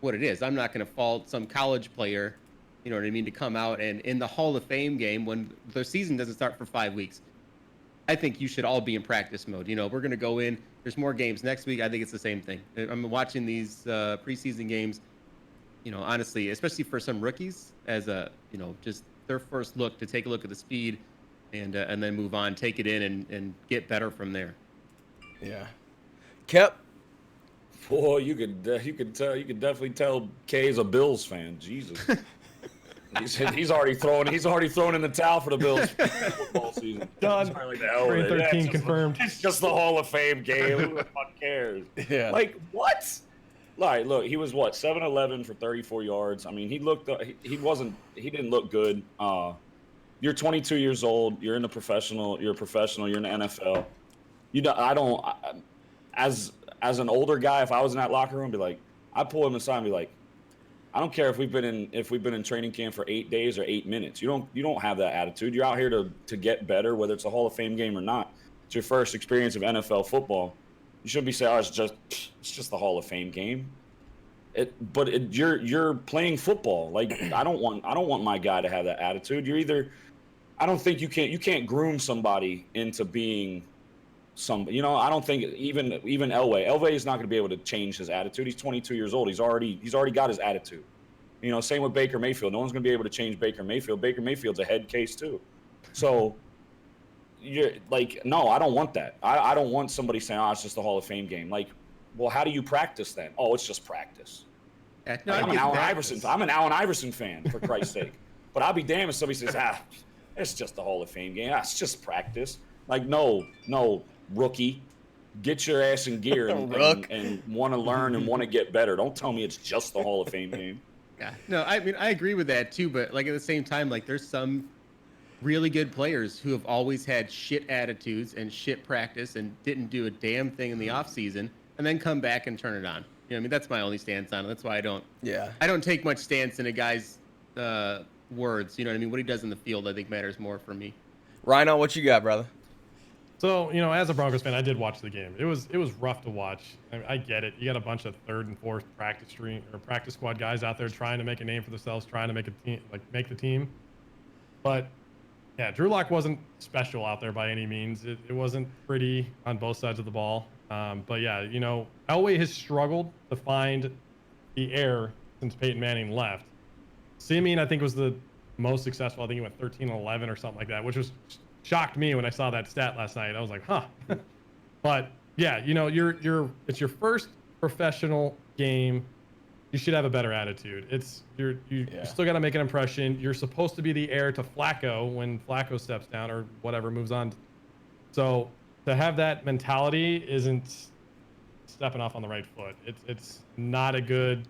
what it is. I'm not going to fault some college player, you know what I mean, to come out and in the Hall of Fame game when the season doesn't start for 5 weeks. I think you should all be in practice mode. We're going to go in. There's more games next week. I think it's the same thing. I'm watching these preseason games, honestly, especially for some rookies as just their first look to take a look at the speed and then move on, take it in and get better from there. Yeah. Kep. Boy, you could definitely tell Kay's a Bills fan. Jesus. He's already throwing in the towel for the Bills football season. Done. He's probably like, the hell with it. 2013 confirmed. It's just the Hall of Fame game. Who the fuck cares? Yeah. Like what? Like, look, he was 7-11 for 34 yards. I mean, he didn't look good. You're 22 years old. You're a professional. You're in the NFL. As an older guy, if I was in that locker room, I'd pull him aside and be like, I don't care if we've been in training camp for 8 days or 8 minutes. You don't have that attitude. You're out here to get better, whether it's a Hall of Fame game or not. It's your first experience of NFL football. You shouldn't be saying, "Oh, it's just the Hall of Fame game." You're playing football. Like I don't want my guy to have that attitude. I don't think you can't groom somebody into being some. I don't think even Elway is not going to be able to change his attitude. He's 22 years old. He's already got his attitude. Same with Baker Mayfield. No one's going to be able to change Baker Mayfield. Baker Mayfield's a head case too. So you're like, no, I don't want that. I don't want somebody saying, "Oh, it's just the Hall of Fame game." Like, well, how do you practice then? Oh, it's just practice. No, I'm an Allen Iverson. I'm an Allen Iverson fan, for Christ's sake. But I'll be damned if somebody says, it's just the Hall of Fame game. It's just practice. Like, no, rookie. Get your ass in gear and want to learn and want to get better. Don't tell me it's just the Hall of Fame game. Yeah. No, I mean, I agree with that too. But like at the same time, like there's some really good players who have always had shit attitudes and shit practice and didn't do a damn thing in the off season and then come back and turn it on. I mean, that's my only stance on it. That's why I don't take much stance in a guy's words. You know what I mean? What he does in the field, I think, matters more for me. Rhino, what you got, brother? So, you know, as a Broncos fan, I did watch the game. It was rough to watch. I get it. You got a bunch of third and fourth practice squad guys out there trying to make a name for themselves, trying to make a team, make the team. But yeah, Drew Lock wasn't special out there by any means. It wasn't pretty on both sides of the ball. But yeah, you know, Elway has struggled to find the air since Peyton Manning left. Simeon, I think, was the most successful. I think he went 13-11 or something like that, which was shocked me when I saw that stat last night. I was like, huh. But yeah, you know, it's your first professional game. You should have a better attitude. You still got to make an impression. You're supposed to be the heir to Flacco when Flacco steps down or whatever moves on. So to have that mentality isn't stepping off on the right foot. It's not a good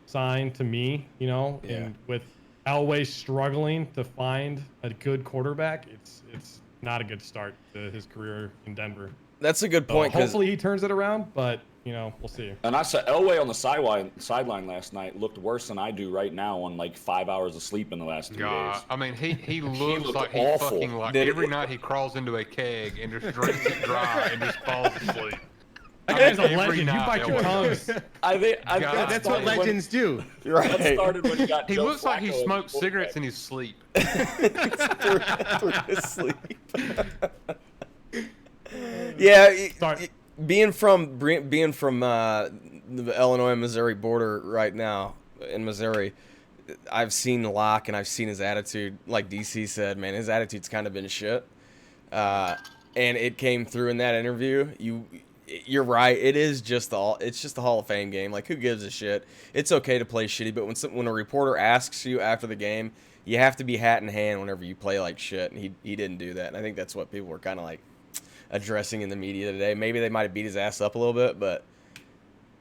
sign to me, you know. Yeah. And with Elway struggling to find a good quarterback, it's not a good start to his career in Denver. That's a good So point. 'Cause hopefully he turns it around, but you know, we'll see. And I saw Elway on the sideline last night looked worse than I do right now on like 5 hours of sleep in the last 2 God, days. I mean, he looks looked like he awful. fucking like Did every it- night he crawls into a keg and just drinks it dry and just falls asleep. That guy's a Every legend. You night, bite your Elway. tongues. I think God, that That's what started legends do. When, right. that started when he got He Joe looks like he Flacco as smokes the cigarettes in quarterback. his sleep. Through his sleep. Yeah, Sorry. being from the Illinois Missouri border right now in Missouri, I've seen Locke and I've seen his attitude. Like DC said, man, his attitude's kind of been shit, and it came through in that interview. You're right. It's just the Hall of Fame game. Like, who gives a shit? It's okay to play shitty, but when a reporter asks you after the game, you have to be hat in hand whenever you play like shit. And he didn't do that. And I think that's what people were kind of like addressing in the media today. Maybe they might have beat his ass up a little bit, but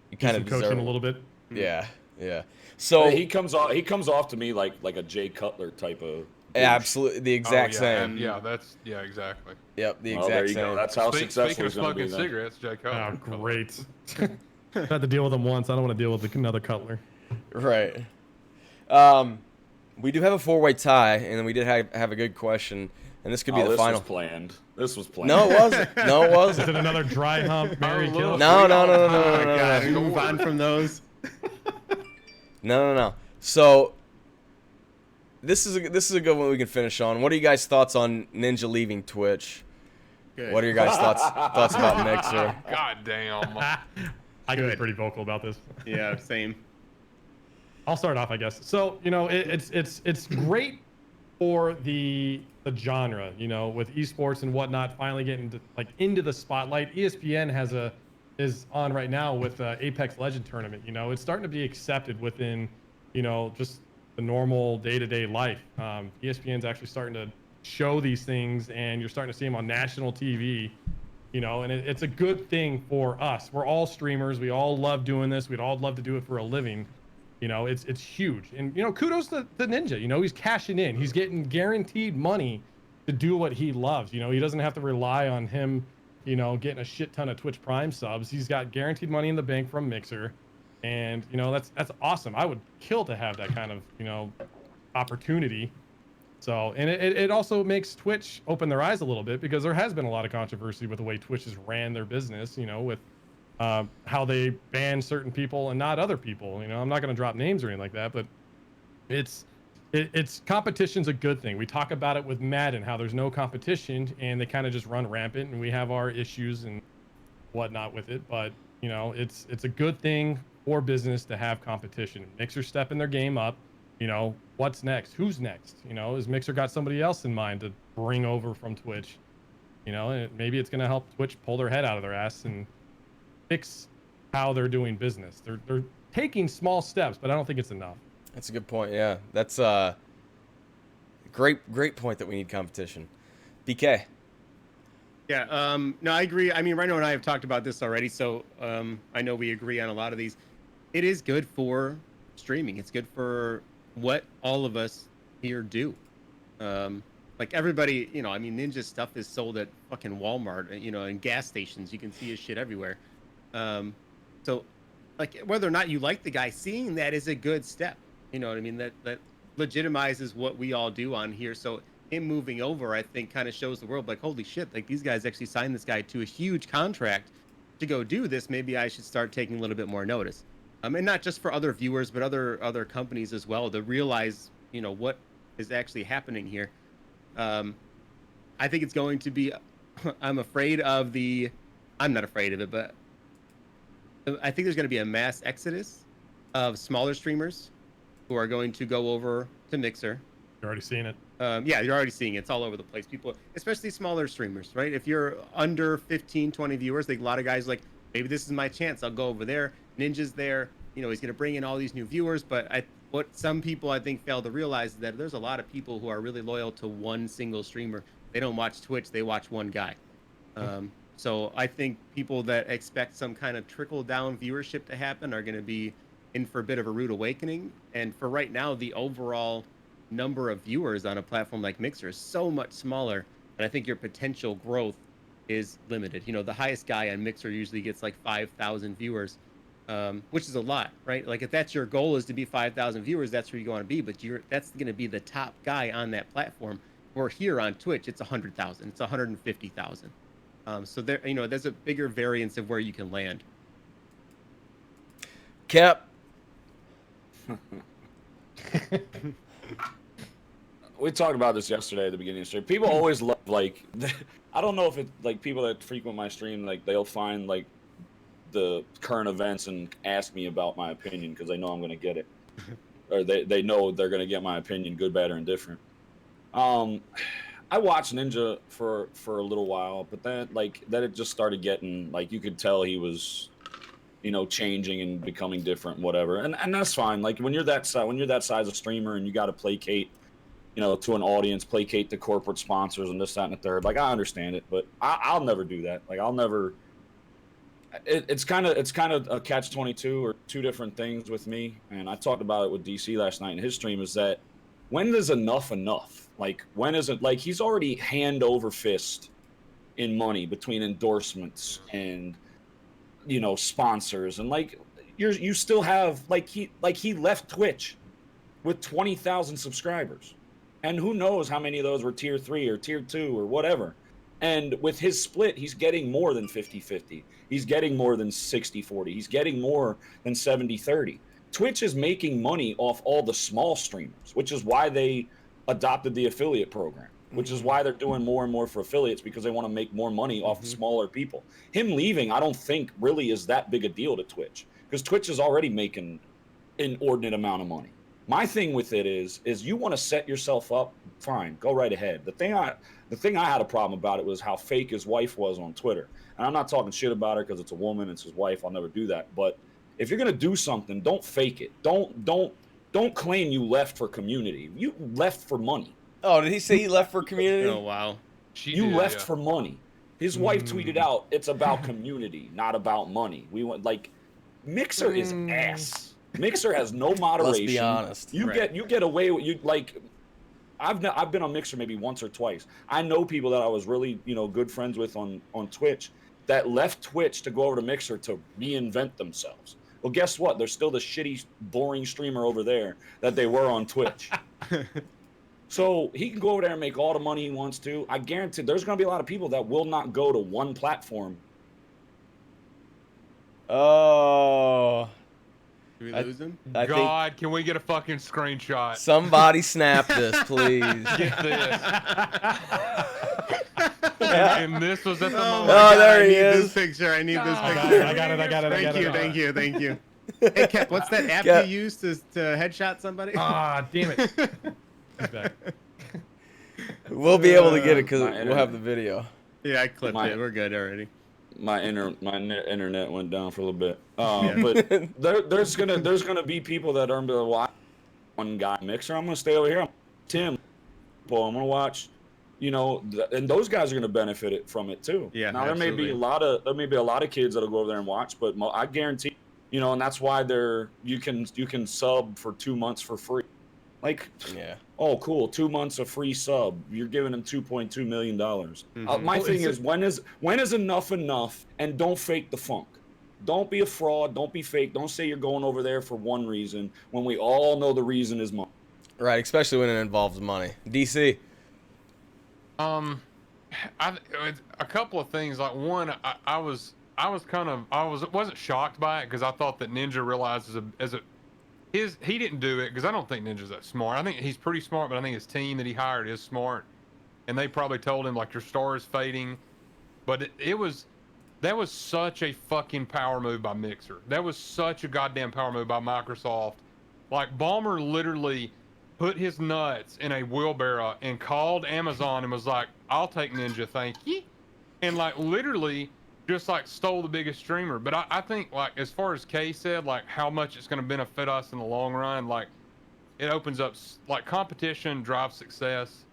you kind of Some deserve coaching a little bit. Yeah. So He comes off to me like a Jay Cutler type of. absolutely the exact Oh, same. Yeah, exactly. Yep, the Well, exact there you same. go. That's how Speaking successful of he's going to be. smoking Then. cigarettes, Jay Oh, Cutler. great. I had to deal with him once. I don't want to deal with another Cutler. Right. We do have a 4-way tie, and we did have a good question, and this could be the this final. was planned. This was planned. No, it wasn't. No, it Is wasn't. it another dry hump, Mary look. kill? No. God, move on from those. No. So this is a good one we can finish on. What are you guys' thoughts on Ninja leaving Twitch? Good. What are your guys' thoughts about Mixer? God damn. I can be Good. pretty vocal about this. Yeah, same. I'll start off, I guess. So, you know, it's great for the genre, you know, with esports and whatnot finally getting into the spotlight. ESPN is on right now with Apex Legend tournament. You know, it's starting to be accepted within, you know, just the normal day-to-day life. ESPN's actually starting to show these things, and you're starting to see them on national TV. You know, and it's a good thing for us. We're all streamers. We all love doing this. We'd all love to do it for a living. You know, it's huge. And, you know, kudos to the Ninja. You know, he's cashing in. He's getting guaranteed money to do what he loves. You know, he doesn't have to rely on him, you know, getting a shit ton of Twitch Prime subs. He's got guaranteed money in the bank from Mixer. And, you know, that's awesome. I would kill to have that kind of, you know, opportunity. So, and it also makes Twitch open their eyes a little bit, because there has been a lot of controversy with the way Twitch has ran their business, you know, with how they ban certain people and not other people. You know, I'm not going to drop names or anything like that, but it's competition's a good thing. We talk about it with Madden, how there's no competition and they kind of just run rampant, and we have our issues and whatnot with it. But, you know, it's a good thing for business to have competition. Mixer stepping their game up. You know, what's next? Who's next? You know, has Mixer got somebody else in mind to bring over from Twitch? You know, and maybe it's going to help Twitch pull their head out of their ass and fix how they're doing business. They're taking small steps, but I don't think it's enough. That's a good point. Yeah, that's great point that we need competition. BK. Yeah, no, I agree. I mean, Rhino and I have talked about this already, so I know we agree on a lot of these. It is good for streaming. It's good for what all of us here do. Like everybody, you know, I mean, Ninja stuff is sold at fucking Walmart, you know, and gas stations. You can see his shit everywhere. So, like, whether or not you like the guy, seeing that is a good step. You know what I mean? That legitimizes what we all do on here. So him moving over, I think, kind of shows the world like, holy shit, like these guys actually signed this guy to a huge contract to go do this. Maybe I should start taking a little bit more notice. And not just for other viewers, but other companies as well to realize, what is actually happening here. I think it's going to be. I'm not afraid of it, but I think there's going to be a mass exodus of smaller streamers who are going to go over to Mixer. You're already seeing it. Yeah, you're already seeing it. It's all over the place. People, especially smaller streamers, right? If you're under 15, 20 viewers, like a lot of guys like, maybe this is my chance. I'll go over there. Ninja's there. He's going to bring in all these new viewers. But what some people, I think, fail to realize is that there's a lot of people who are really loyal to one single streamer. They don't watch Twitch. They watch one guy. So I think people that expect some kind of trickle-down viewership to happen are going to be in for a bit of a rude awakening. And for right now, the overall number of viewers on a platform like Mixer is so much smaller, and I think your potential growth is limited. The highest guy on Mixer usually gets like 5,000 viewers, which is a lot, right? Like if that's your goal is to be 5,000 viewers, that's where you want to be. But that's going to be the top guy on that platform. Where here on Twitch, it's 100,000, it's 150,000. So there, there's a bigger variance of where you can land. Cap. We talked about this yesterday at the beginning of the stream. People always love, like, I don't know if it's like people that frequent my stream, like they'll find like the current events and ask me about my opinion because they know I'm going to get it. Or they know they're going to get my opinion, good, bad, or indifferent. I watched Ninja for a little while, but then it just started getting, like, you could tell he was, changing and becoming different, whatever. And that's fine. Like when you're that size of streamer and you got to placate, to an audience, placate the corporate sponsors and this, that, and the third. Like I understand it, but I'll never do that. Like I'll never. It's kind of a catch-22 or two different things with me. And I talked about it with DC last night in his stream. Is that when is enough? Like when is it? Like he's already hand over fist in money between endorsements and sponsors, and like you still have he left Twitch with 20,000 subscribers, and who knows how many of those were tier 3 or tier 2 or whatever. And with his split, he's getting more than 50-50. He's getting more than 60-40. He's getting more than 70-30. Twitch is making money off all the small streamers, which is why they adopted the affiliate program, which is why they're doing more and more for affiliates, because they want to make more money off smaller people. Him leaving, I don't think really is that big a deal to Twitch, because Twitch is already making an inordinate amount of money. My thing with it is you want to set yourself up, fine, go right ahead. The thing I had a problem about it was how fake his wife was on Twitter. And I'm not talking shit about her because it's a woman, it's his wife, I'll never do that. But if you're gonna do something, don't fake it. Don't claim you left for community. You left for money. Oh, did he say he left for community? Oh wow. You left for money. His wife tweeted out, "It's about community, not about money." We went like, Mixer is ass. Mixer has no moderation. Let's be honest. You get away with you like. I've been on Mixer maybe once or twice. I know people that I was really good friends with on Twitch that left Twitch to go over to Mixer to reinvent themselves. Well, guess what? They're still the shitty, boring streamer over there that they were on Twitch. So he can go over there and make all the money he wants to. I guarantee there's going to be a lot of people that will not go to one platform. Oh. Did we lose him? I think God, can we get a fucking screenshot? somebody snap this, please. Get this. And this was at the moment. Oh, there I he need is. this picture. I need this I picture. got it. Thank you. Hey, Cap, what's that app Cap. you use to headshot somebody? Ah, damn it. He's back. We'll be able to get it because My we'll have the video. Yeah, I clipped My- it. We're good already. My internet went down for a little bit. But there's gonna be people that are gonna be like, well, one guy Mixer. I'm gonna stay over here. I'm Tim. Well, I'm gonna watch. And those guys are gonna benefit from it too. Yeah, Now there may be a lot of kids that'll go over there and watch, but I guarantee, and that's why you can sub for 2 months for free. Like, Yeah. oh, cool, 2 months of free sub. You're giving them $2.2 million. Mhm. My Well, thing is is, when is enough? And don't fake the funk. Don't be a fraud. Don't be fake. Don't say you're going over there for one reason when we all know the reason is money. Right, especially when it involves money. DC. It's a couple of things. Like one, I wasn't shocked by it because I thought that Ninja realized he didn't do it because I don't think Ninja's that smart. I think he's pretty smart, but I think his team that he hired is smart, and they probably told him like your star is fading. But that was such a fucking power move by Mixer. That was such a goddamn power move by Microsoft. Like Ballmer literally put his nuts in a wheelbarrow and called Amazon and was like, "I'll take Ninja, thank you," and like literally just like stole the biggest streamer. But I think like as far as Kay said, like how much it's going to benefit us in the long run, like it opens up like competition drives success.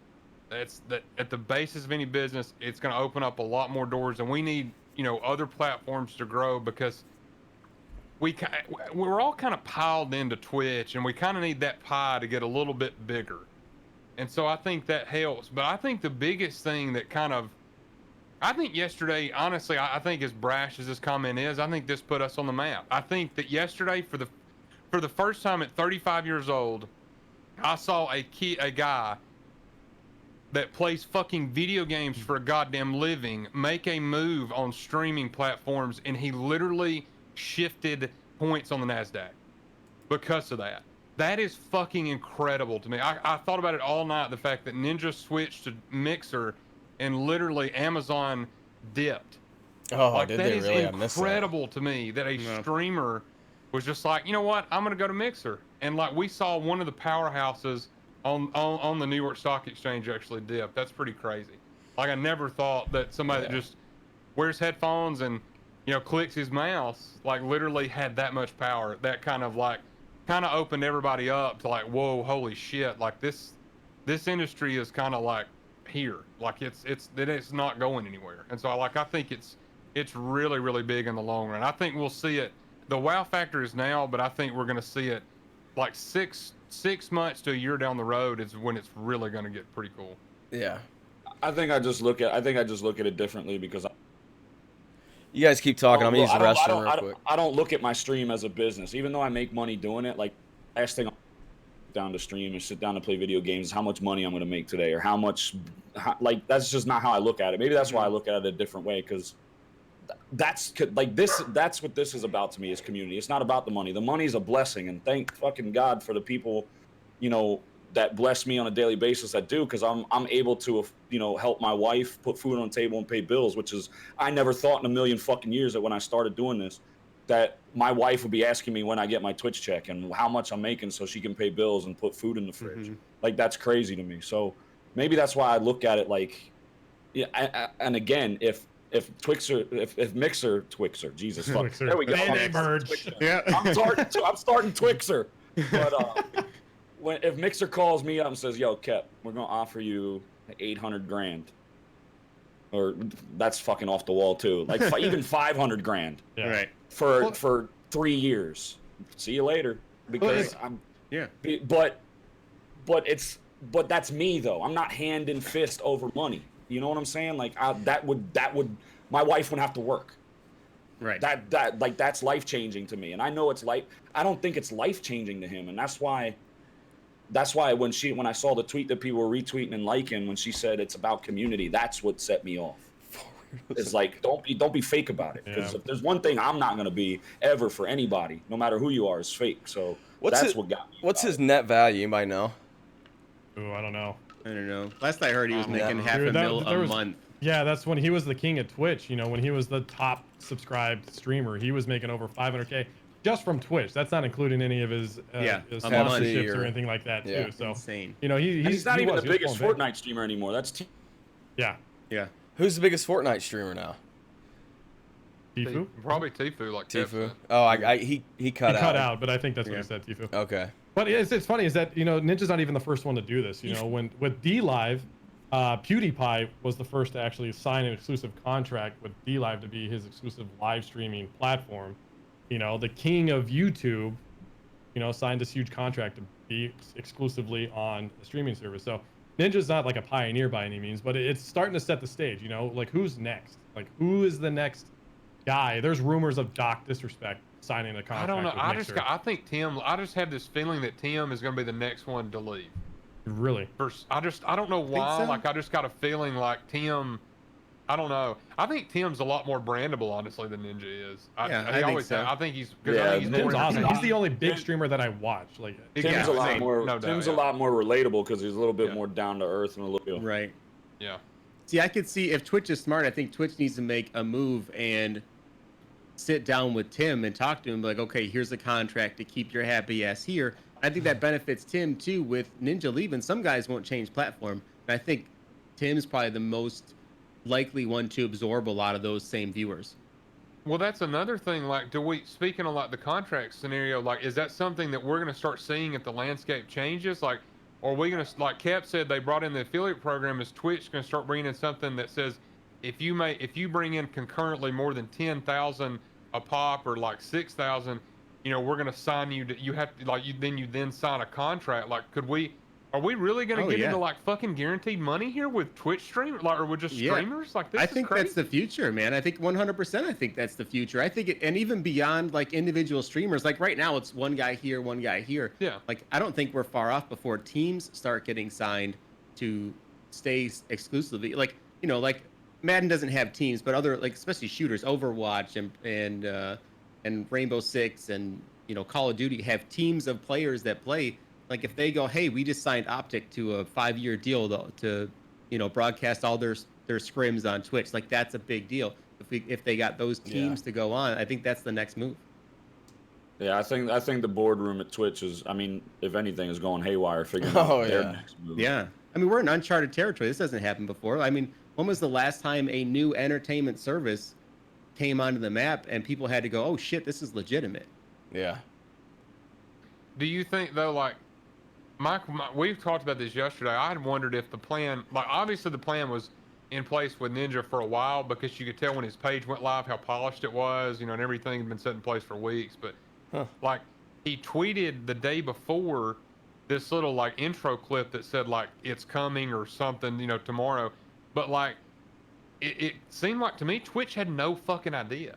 That's that at the basis of any business. It's going to open up a lot more doors, and we need other platforms to grow because we're all kind of piled into Twitch, and we kind of need that pie to get a little bit bigger. And so I think that helps. But I think the biggest thing that I think yesterday, honestly, I think as brash as this comment is, I think this put us on the map. I think that yesterday, for the first time at 35 years old, I saw a guy that plays fucking video games for a goddamn living make a move on streaming platforms, and he literally shifted points on the NASDAQ because of that. That is fucking incredible to me. I thought about it all night, the fact that Ninja switched to Mixer and literally Amazon dipped. Oh, like, did that they is really? I missed that. incredible to me that a streamer was just like, you know what, I'm gonna go to Mixer. And like we saw one of the powerhouses on the New York Stock Exchange actually dip. That's pretty crazy. Like I never thought that somebody that just wears headphones and clicks his mouse like literally had that much power. That kind of opened everybody up to like, whoa, holy shit, like this industry is kind of like here, like it's not going anywhere. And so I think it's really, really big in the long run. I think we'll see it. The wow factor is now, but I think we're going to see it like six months to a year down the road is when it's really going to get pretty cool. Yeah. I think I just look at it differently because You guys keep talking. I'm gonna use the restroom real quick. I don't look at my stream as a business, even though I make money doing it. Like last thing, down to stream and sit down to play video games, how much money I'm gonna make today, or like that's just not how I look at it. Maybe that's why I look at it a different way, because that's what this is about to me, is community. It's not about the money. The money is a blessing, and thank fucking God for the people, that bless me on a daily basis that do, because I'm able to help my wife put food on the table and pay bills, which is, I never thought in a million fucking years that when I started doing this that my wife would be asking me when I get my Twitch check and how much I'm making so she can pay bills and put food in the fridge. Like, that's crazy to me. So maybe that's why I look at it like, yeah. And again, if Mixer Twixer, Jesus fuck, Twixer. there we go. They merge. Yeah. I'm starting Twixer, but if Mixer calls me up and says, "Yo, Kep, we're gonna offer you $800,000," or that's fucking off the wall too, like even $500,000, Yeah. Right. for 3 years. See you later, because But that's me though. I'm not hand and fist over money. You know what I'm saying? Like that would my wife wouldn't have to work. Right. That's life changing to me, and I know I don't think it's life changing to him, and that's why when I saw the tweet that people were retweeting and liking, when she said it's about community, that's what set me off. It's like, don't be fake about it, because if there's one thing I'm not gonna be ever for anybody, no matter who you are, is fake. So what got me. What's his net value? You might know. Ooh, I don't know. I don't know. Last I heard, he was making half a mil a month. Yeah, that's when he was the king of Twitch. When he was the top subscribed streamer, he was making over 500K just from Twitch. That's not including any of his sponsorships or anything like that too. So insane. He's not even the biggest Fortnite streamer anymore. That's yeah. Who's the biggest Fortnite streamer now? Tfue? Probably Tfue, like Tfue. Oh, he cut out. Cut out, but I think that's what he said, Tfue. Okay. But it's funny is that Ninja's not even the first one to do this. When with DLive, PewDiePie was the first to actually sign an exclusive contract with DLive to be his exclusive live streaming platform. The king of YouTube, signed this huge contract to be exclusively on a streaming service. So Ninja's not like a pioneer by any means, but it's starting to set the stage. Like, who's next? Like, who is the next guy? There's rumors of Doc Disrespect signing a contract. I don't know. I think Tim. I just have this feeling that Tim is going to be the next one to leave. Really? I don't know why. so? Like I just got a feeling like Tim. I don't know. I think Tim's a lot more brandable, honestly, than Ninja is. Yeah, I he think always. so. I think he's. Cause Yeah, I think he's more Tim's awesome. entertaining. He's the only big streamer that I watch. Like, Tim's Yeah, a lot same. more. No doubt, Tim's yeah. a lot more relatable because he's a little bit Yeah. more down to earth and a little. Right. Yeah. See, I could see if Twitch is smart. I think Twitch needs to make a move and sit down with Tim and talk to him. Like, okay, here's a contract to keep your happy ass here. I think that benefits Tim too. With Ninja leaving, some guys won't change platform. And I think Tim's probably the most likely one to absorb a lot of those same viewers. Well, that's another thing. Like, speaking of like the contract scenario, like, is that something that we're going to start seeing if the landscape changes? Like, or are we going to, like Cap said, they brought in the affiliate program. Is Twitch going to start bringing in something that says if you bring in concurrently more than 10,000 a pop or like 6,000, you know, we're going to sign you to, you have to like you then sign a contract. Like, are we really going to Oh, get yeah. into like fucking guaranteed money here with Twitch stream, like, or with just Yeah. streamers? Like, this I is think crazy. that's the future, man. I think 100%. I think that's the future. I think, and even beyond like individual streamers, like right now it's one guy here, one guy here. Yeah. Like I don't think we're far off before teams start getting signed to stay exclusively. Like you know, like Madden doesn't have teams, but other like especially shooters, Overwatch and Rainbow Six and you know Call of Duty have teams of players that play. Like if they go, hey, we just signed Optic to a 5-year deal to you know broadcast all their scrims on Twitch. Like that's a big deal. If they got those teams to go on, I think that's the next move. Yeah, I think the boardroom at Twitch is. I mean, if anything, is going haywire figuring Oh, out their yeah. next move. Yeah, I mean we're in uncharted territory. This hasn't happened before. I mean, when was the last time a new entertainment service came onto the map and people had to go, oh shit, this is legitimate? Yeah. Do you think though, like, Mike, we've talked about this yesterday. I had wondered if the plan, like, obviously the plan was in place with Ninja for a while because you could tell when his page went live how polished it was, you know, and everything had been set in place for weeks. But like, he tweeted the day before this little like intro clip that said like it's coming or something, you know, tomorrow. But like, it seemed like to me Twitch had no fucking idea.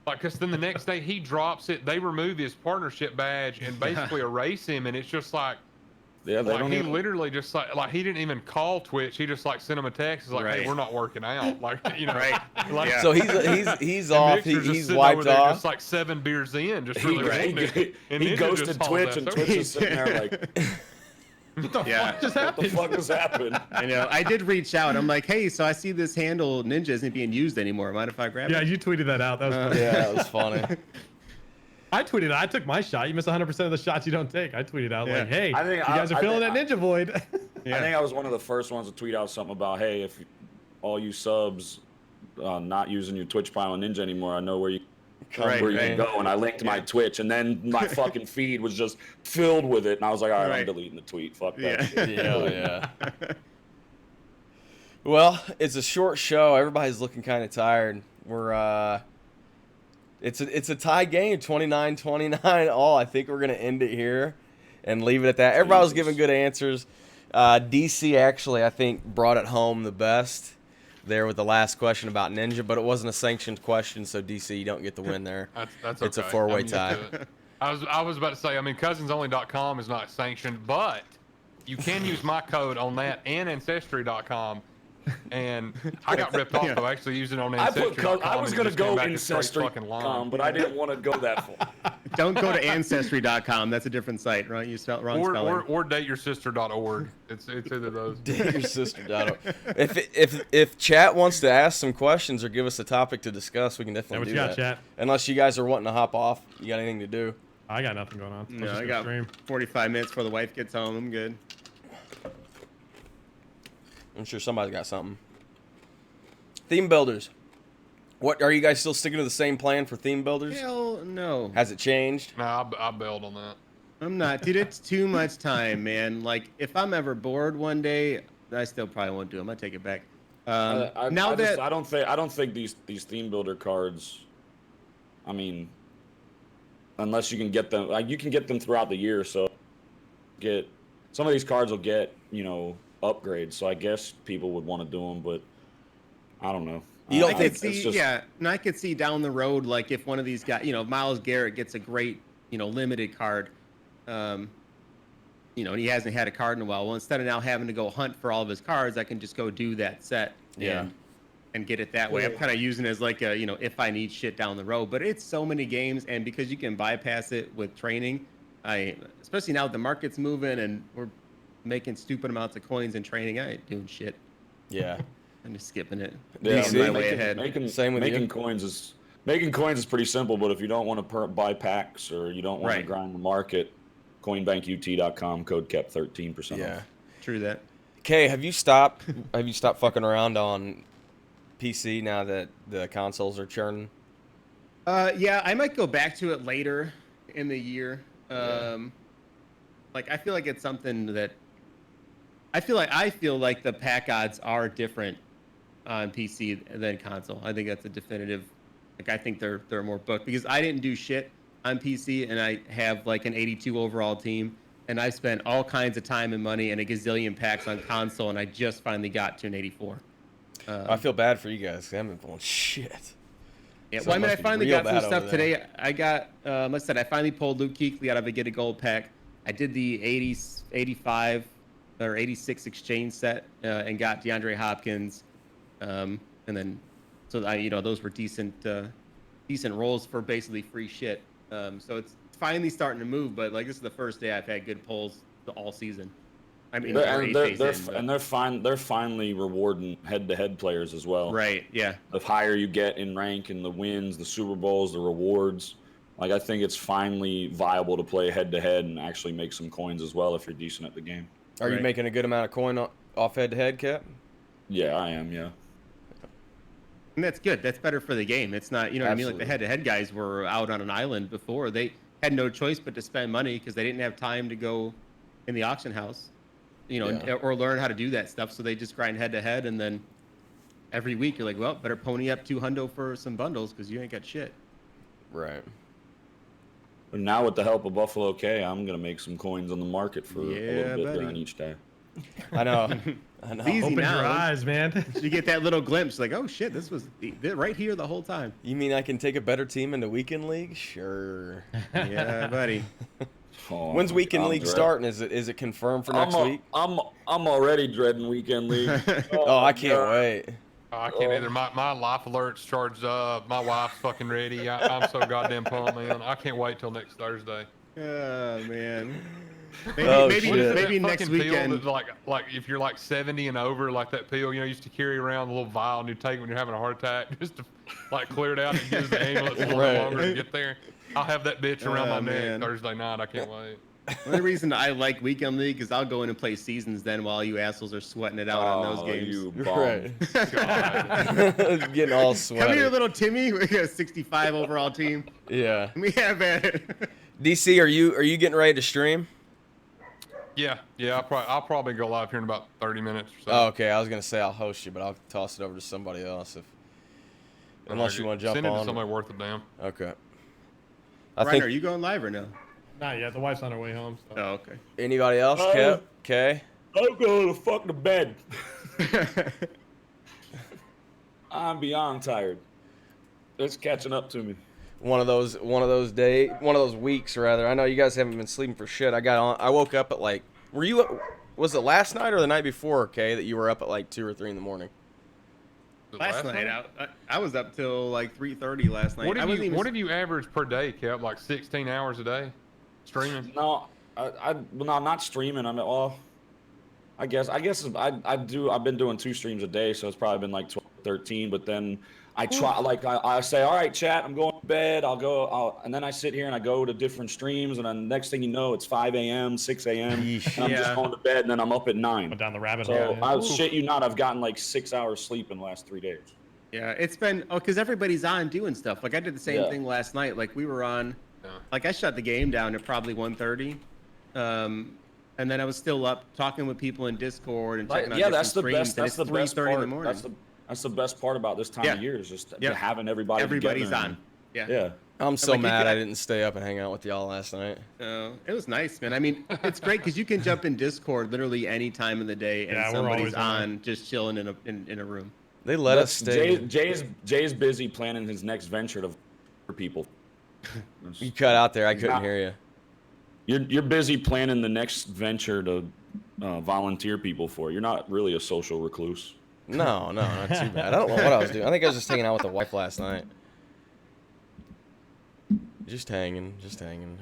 Like, because then the next day he drops it, they remove his partnership badge and basically erase him, and it's just like, Yeah, they like don't he even. literally just like he didn't even call Twitch. He just like sent him a text. He's like, Right. hey, we're not working out. Like, you know, Right. like, Yeah. So he's and off. Mixer's just He's sitting over wiped there off. Just like 7 beers in, just He, really wanting it. And he Ninja ghosted just hauls Twitch, ass and over. Twitch is sitting there like, Yeah. Just "What the happened. fuck has happened?" I know. I did reach out. I'm like, hey, so I see this handle Ninja isn't being used anymore. Mind if I grab Yeah, it? you tweeted that out. That was funny. Yeah, it was funny. I tweeted it. I took my shot. You miss 100% of the shots you don't take. I tweeted out Yeah. like, hey, I think you guys are feeling that think ninja void. I think I was one of the first ones to tweet out something about, hey, if all you subs not using your Twitch Prime on Ninja anymore, I know where you Right, where you right. can go, and I linked my Twitch, and then my fucking feed was just filled with it, and I was like, all right, Right. I'm deleting the tweet. Fuck that. Yeah. shit. Yeah. Well, it's a short show. Everybody's looking kind of tired. We're it's a tie game, 29-29 all. I think we're gonna end it here and leave it at that. Everybody was Jesus. giving good answers. DC actually, I think, brought it home the best there with the last question about Ninja, but it wasn't a sanctioned question, so DC, you don't get the win there. That's It's a okay. four-way I'm used tie. to it. I was about to say, I mean, cousins-only.com is not sanctioned, but you can use my code on that and ancestry.com. And I got ripped off though, actually using it on ancestry.com. I was and it gonna just came go back to straight fucking lying. Ancestry.com, but I didn't want to go that far. Don't go to ancestry.com. That's a different site, right? You spelled wrong spelling. Or dateyourssister.org. It's either of those. Date your sister, Dotto. If chat wants to ask some questions or give us a topic to discuss, we can Yeah, definitely what do you got, that. chat? Unless you guys are wanting to hop off, you got anything to do? I got nothing going on. No, Let's just I go got stream. 45 minutes before the wife gets home. I'm good. I'm sure somebody's got something. Theme builders. What are you guys still sticking to the same plan for theme builders? Hell no. Has it changed? Nah, I bailed on that. I'm not. Dude, it's too much time, man. Like, if I'm ever bored one day, I still probably won't do them. I take it back. I don't think these theme builder cards. I mean, unless you can get them, like you can get them throughout the year. So, get some of these cards will get upgrades. So I guess people would want to do them, but I don't know. You don't I think- could see, it's just- yeah, and I could see down the road, like if one of these guys, Myles Garrett gets a great, limited card. you know, and he hasn't had a card in a while. Well, instead of now having to go hunt for all of his cards, I can just go do that set. Yeah. And get it that way. I'm kind of using it as like a, you know, if I need shit down the road. But it's so many games, and because you can bypass it with training, especially now the market's moving and we're making stupid amounts of coins in training, I ain't doing shit. Yeah. I'm just skipping it. Yeah, DC, my way ahead. Same with you. making coins is pretty simple, but if you don't want to buy packs or you don't want to Right. grind the market, coinbankut.com, code kept 13% Yeah. off. True that. Kay, have you stopped fucking around on PC now that the consoles are churning? Yeah, I might go back to it later in the year. Like I feel like it's something that I feel like the pack odds are different on PC than console. I think that's a definitive. Like I think they're more booked because I didn't do shit on PC and I have like an 82 overall team and I spent all kinds of time and money and a gazillion packs on console and I just finally got to an 84. I feel bad for you guys. 'Cause I haven't been pulling shit. Yeah, So well, I it mean, I must be finally real got some bad stuff over there. today. I got, like I said, I finally pulled Luke Kuechly out of a Get a Gold pack. I did the 80, 85 or 86 exchange set and got DeAndre Hopkins. And then, so I, you know, those were decent rolls for basically free shit. So it's finally starting to move, but like this is the first day I've had good pulls all season. I mean, we're 8 days in, but- They're finally rewarding head-to-head players as well. right, yeah. The higher you get in rank and the wins, the Super Bowls, the rewards, like I think it's finally viable to play head-to-head and actually make some coins as well if you're decent at the game. Are you Right. making a good amount of coin off head-to-head, Cap? Yeah, I am. Yeah. And that's good. That's better for the game. It's not, you know what I mean? Like the Absolutely. head-to-head guys were out on an island before. They had no choice but to spend money because they didn't have time to go in the auction house, you know, Yeah. or learn how to do that stuff. So they just grind head-to-head, and then every week you're like, well, better pony up $200 for some bundles because you ain't got shit. Right. But now with the help of Buffalo K, I'm gonna make some coins on the market for a Yeah, little bit buddy. during each day. I know. I know. Easy Open now. your eyes, man. You get that little glimpse, like, oh shit, this was right here the whole time. You mean I can take a better team into weekend league? Sure. Yeah, buddy. Oh, When's weekend I'm league dread- starting? Is it confirmed for next week? I'm already dreading weekend league. Oh, I can't God. wait. I can't either. My life alert's charged up. My wife's fucking ready. I'm so goddamn pumped, man. I can't wait till next Thursday. Oh man. Maybe Oh, maybe, shit. maybe That next fucking pill weekend. that, like if you're like 70 and over, like that pill, you know, you used to carry around a little vial and you take it when you're having a heart attack, just to like clear it out and give the ambulance a little Right. bit longer to get there. I'll have that bitch around Oh, my neck man. Thursday night. I can't wait. The only reason I like weekend league is I'll go in and play seasons then while you assholes are sweating it out on those games. You bum. Right. God. Getting all Come sweaty. here, little Timmy. We got a 65 overall team. Yeah. We have it. DC, are you getting ready to stream? Yeah, I'll probably go live here in about 30 minutes or so. Oh, okay. I was gonna say I'll host you, but I'll toss it over to somebody else unless you want to jump Send it to on. somebody worth a damn. Okay. I Ryan, think are you going live or no? Not yet. The wife's on her way home. So. Oh, okay. anybody else, Kev? Okay. I'm going to fuck the bed. I'm beyond tired. It's catching up to me. One of those weeks rather. I know you guys haven't been sleeping for shit. I woke up at like, was it last night or the night before, okay, that you were up at like 2 or 3 in the morning? Last night, I was up till like 3:30 last night. What I have wasn't you even- What have you averaged per day, Kev? Like 16 hours a day streaming? No, well, no, not streaming. I mean, well, I guess I do. I've been doing 2 streams a day, so it's probably been like 12, 13. But then I try, like I say, all right, chat, I'm going to bed. And then I sit here and I go to different streams, and then next thing you know, it's 5 a.m., 6 a.m., Yeesh. and I'm just Yeah. going to bed, and then I'm up at 9. Went down the rabbit So hole. I shit you not, I've gotten like 6 hours sleep in the last 3 days. Yeah, it's been because everybody's on doing stuff. Like I did the same Yeah. thing last night. Like we were on, Yeah. like I shut the game down at probably 1:30, and then I was still up talking with people in Discord and checking out Yeah, different that's the streams. best. and That's the it's best 3:30 in the part. morning. That's the best part about this time Yeah. of year is just Yep. having everybody. Everybody's together on. and- Yeah. Yeah. I'm so like, you mad could- I didn't stay up and hang out with y'all last night. It was nice, man. I mean, it's great because you can jump in Discord literally any time of the day, and Yeah, we're somebody's always on on just chilling in a room. They let us stay. Jay's busy planning his next venture for people. You cut out there. I couldn't Not- hear you. You're busy planning the next venture to volunteer people for. You're not really a social recluse. No, not too bad. I don't know what I was doing. I think I was just hanging out with the wife last night. Just hanging.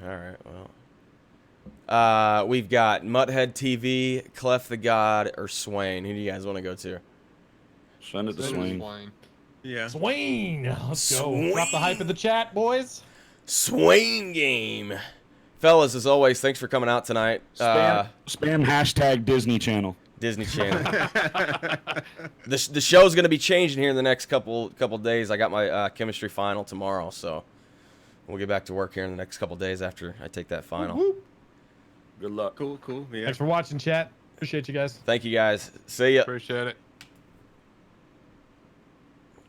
All right, well. We've got Mutthead TV, Clef the God, or Swain. Who do you guys want to go to? Send it to Swain. Yeah. Swain. Let's go. Swain. Drop the hype in the chat, boys. Swain game. Fellas, as always, thanks for coming out tonight. Spam hashtag Disney Channel. Disney Channel. The show's going to be changing here in the next couple days. I got my chemistry final tomorrow, so we'll get back to work here in the next couple days after I take that final. Good luck. Cool. Yeah. Thanks for watching, chat. Appreciate you guys. Thank you, guys. See ya. Appreciate it.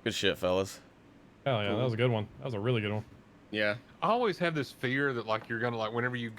Good shit, fellas. Hell yeah, that was a good one. That was a really good one. Yeah. I always have this fear that like you're gonna like whenever you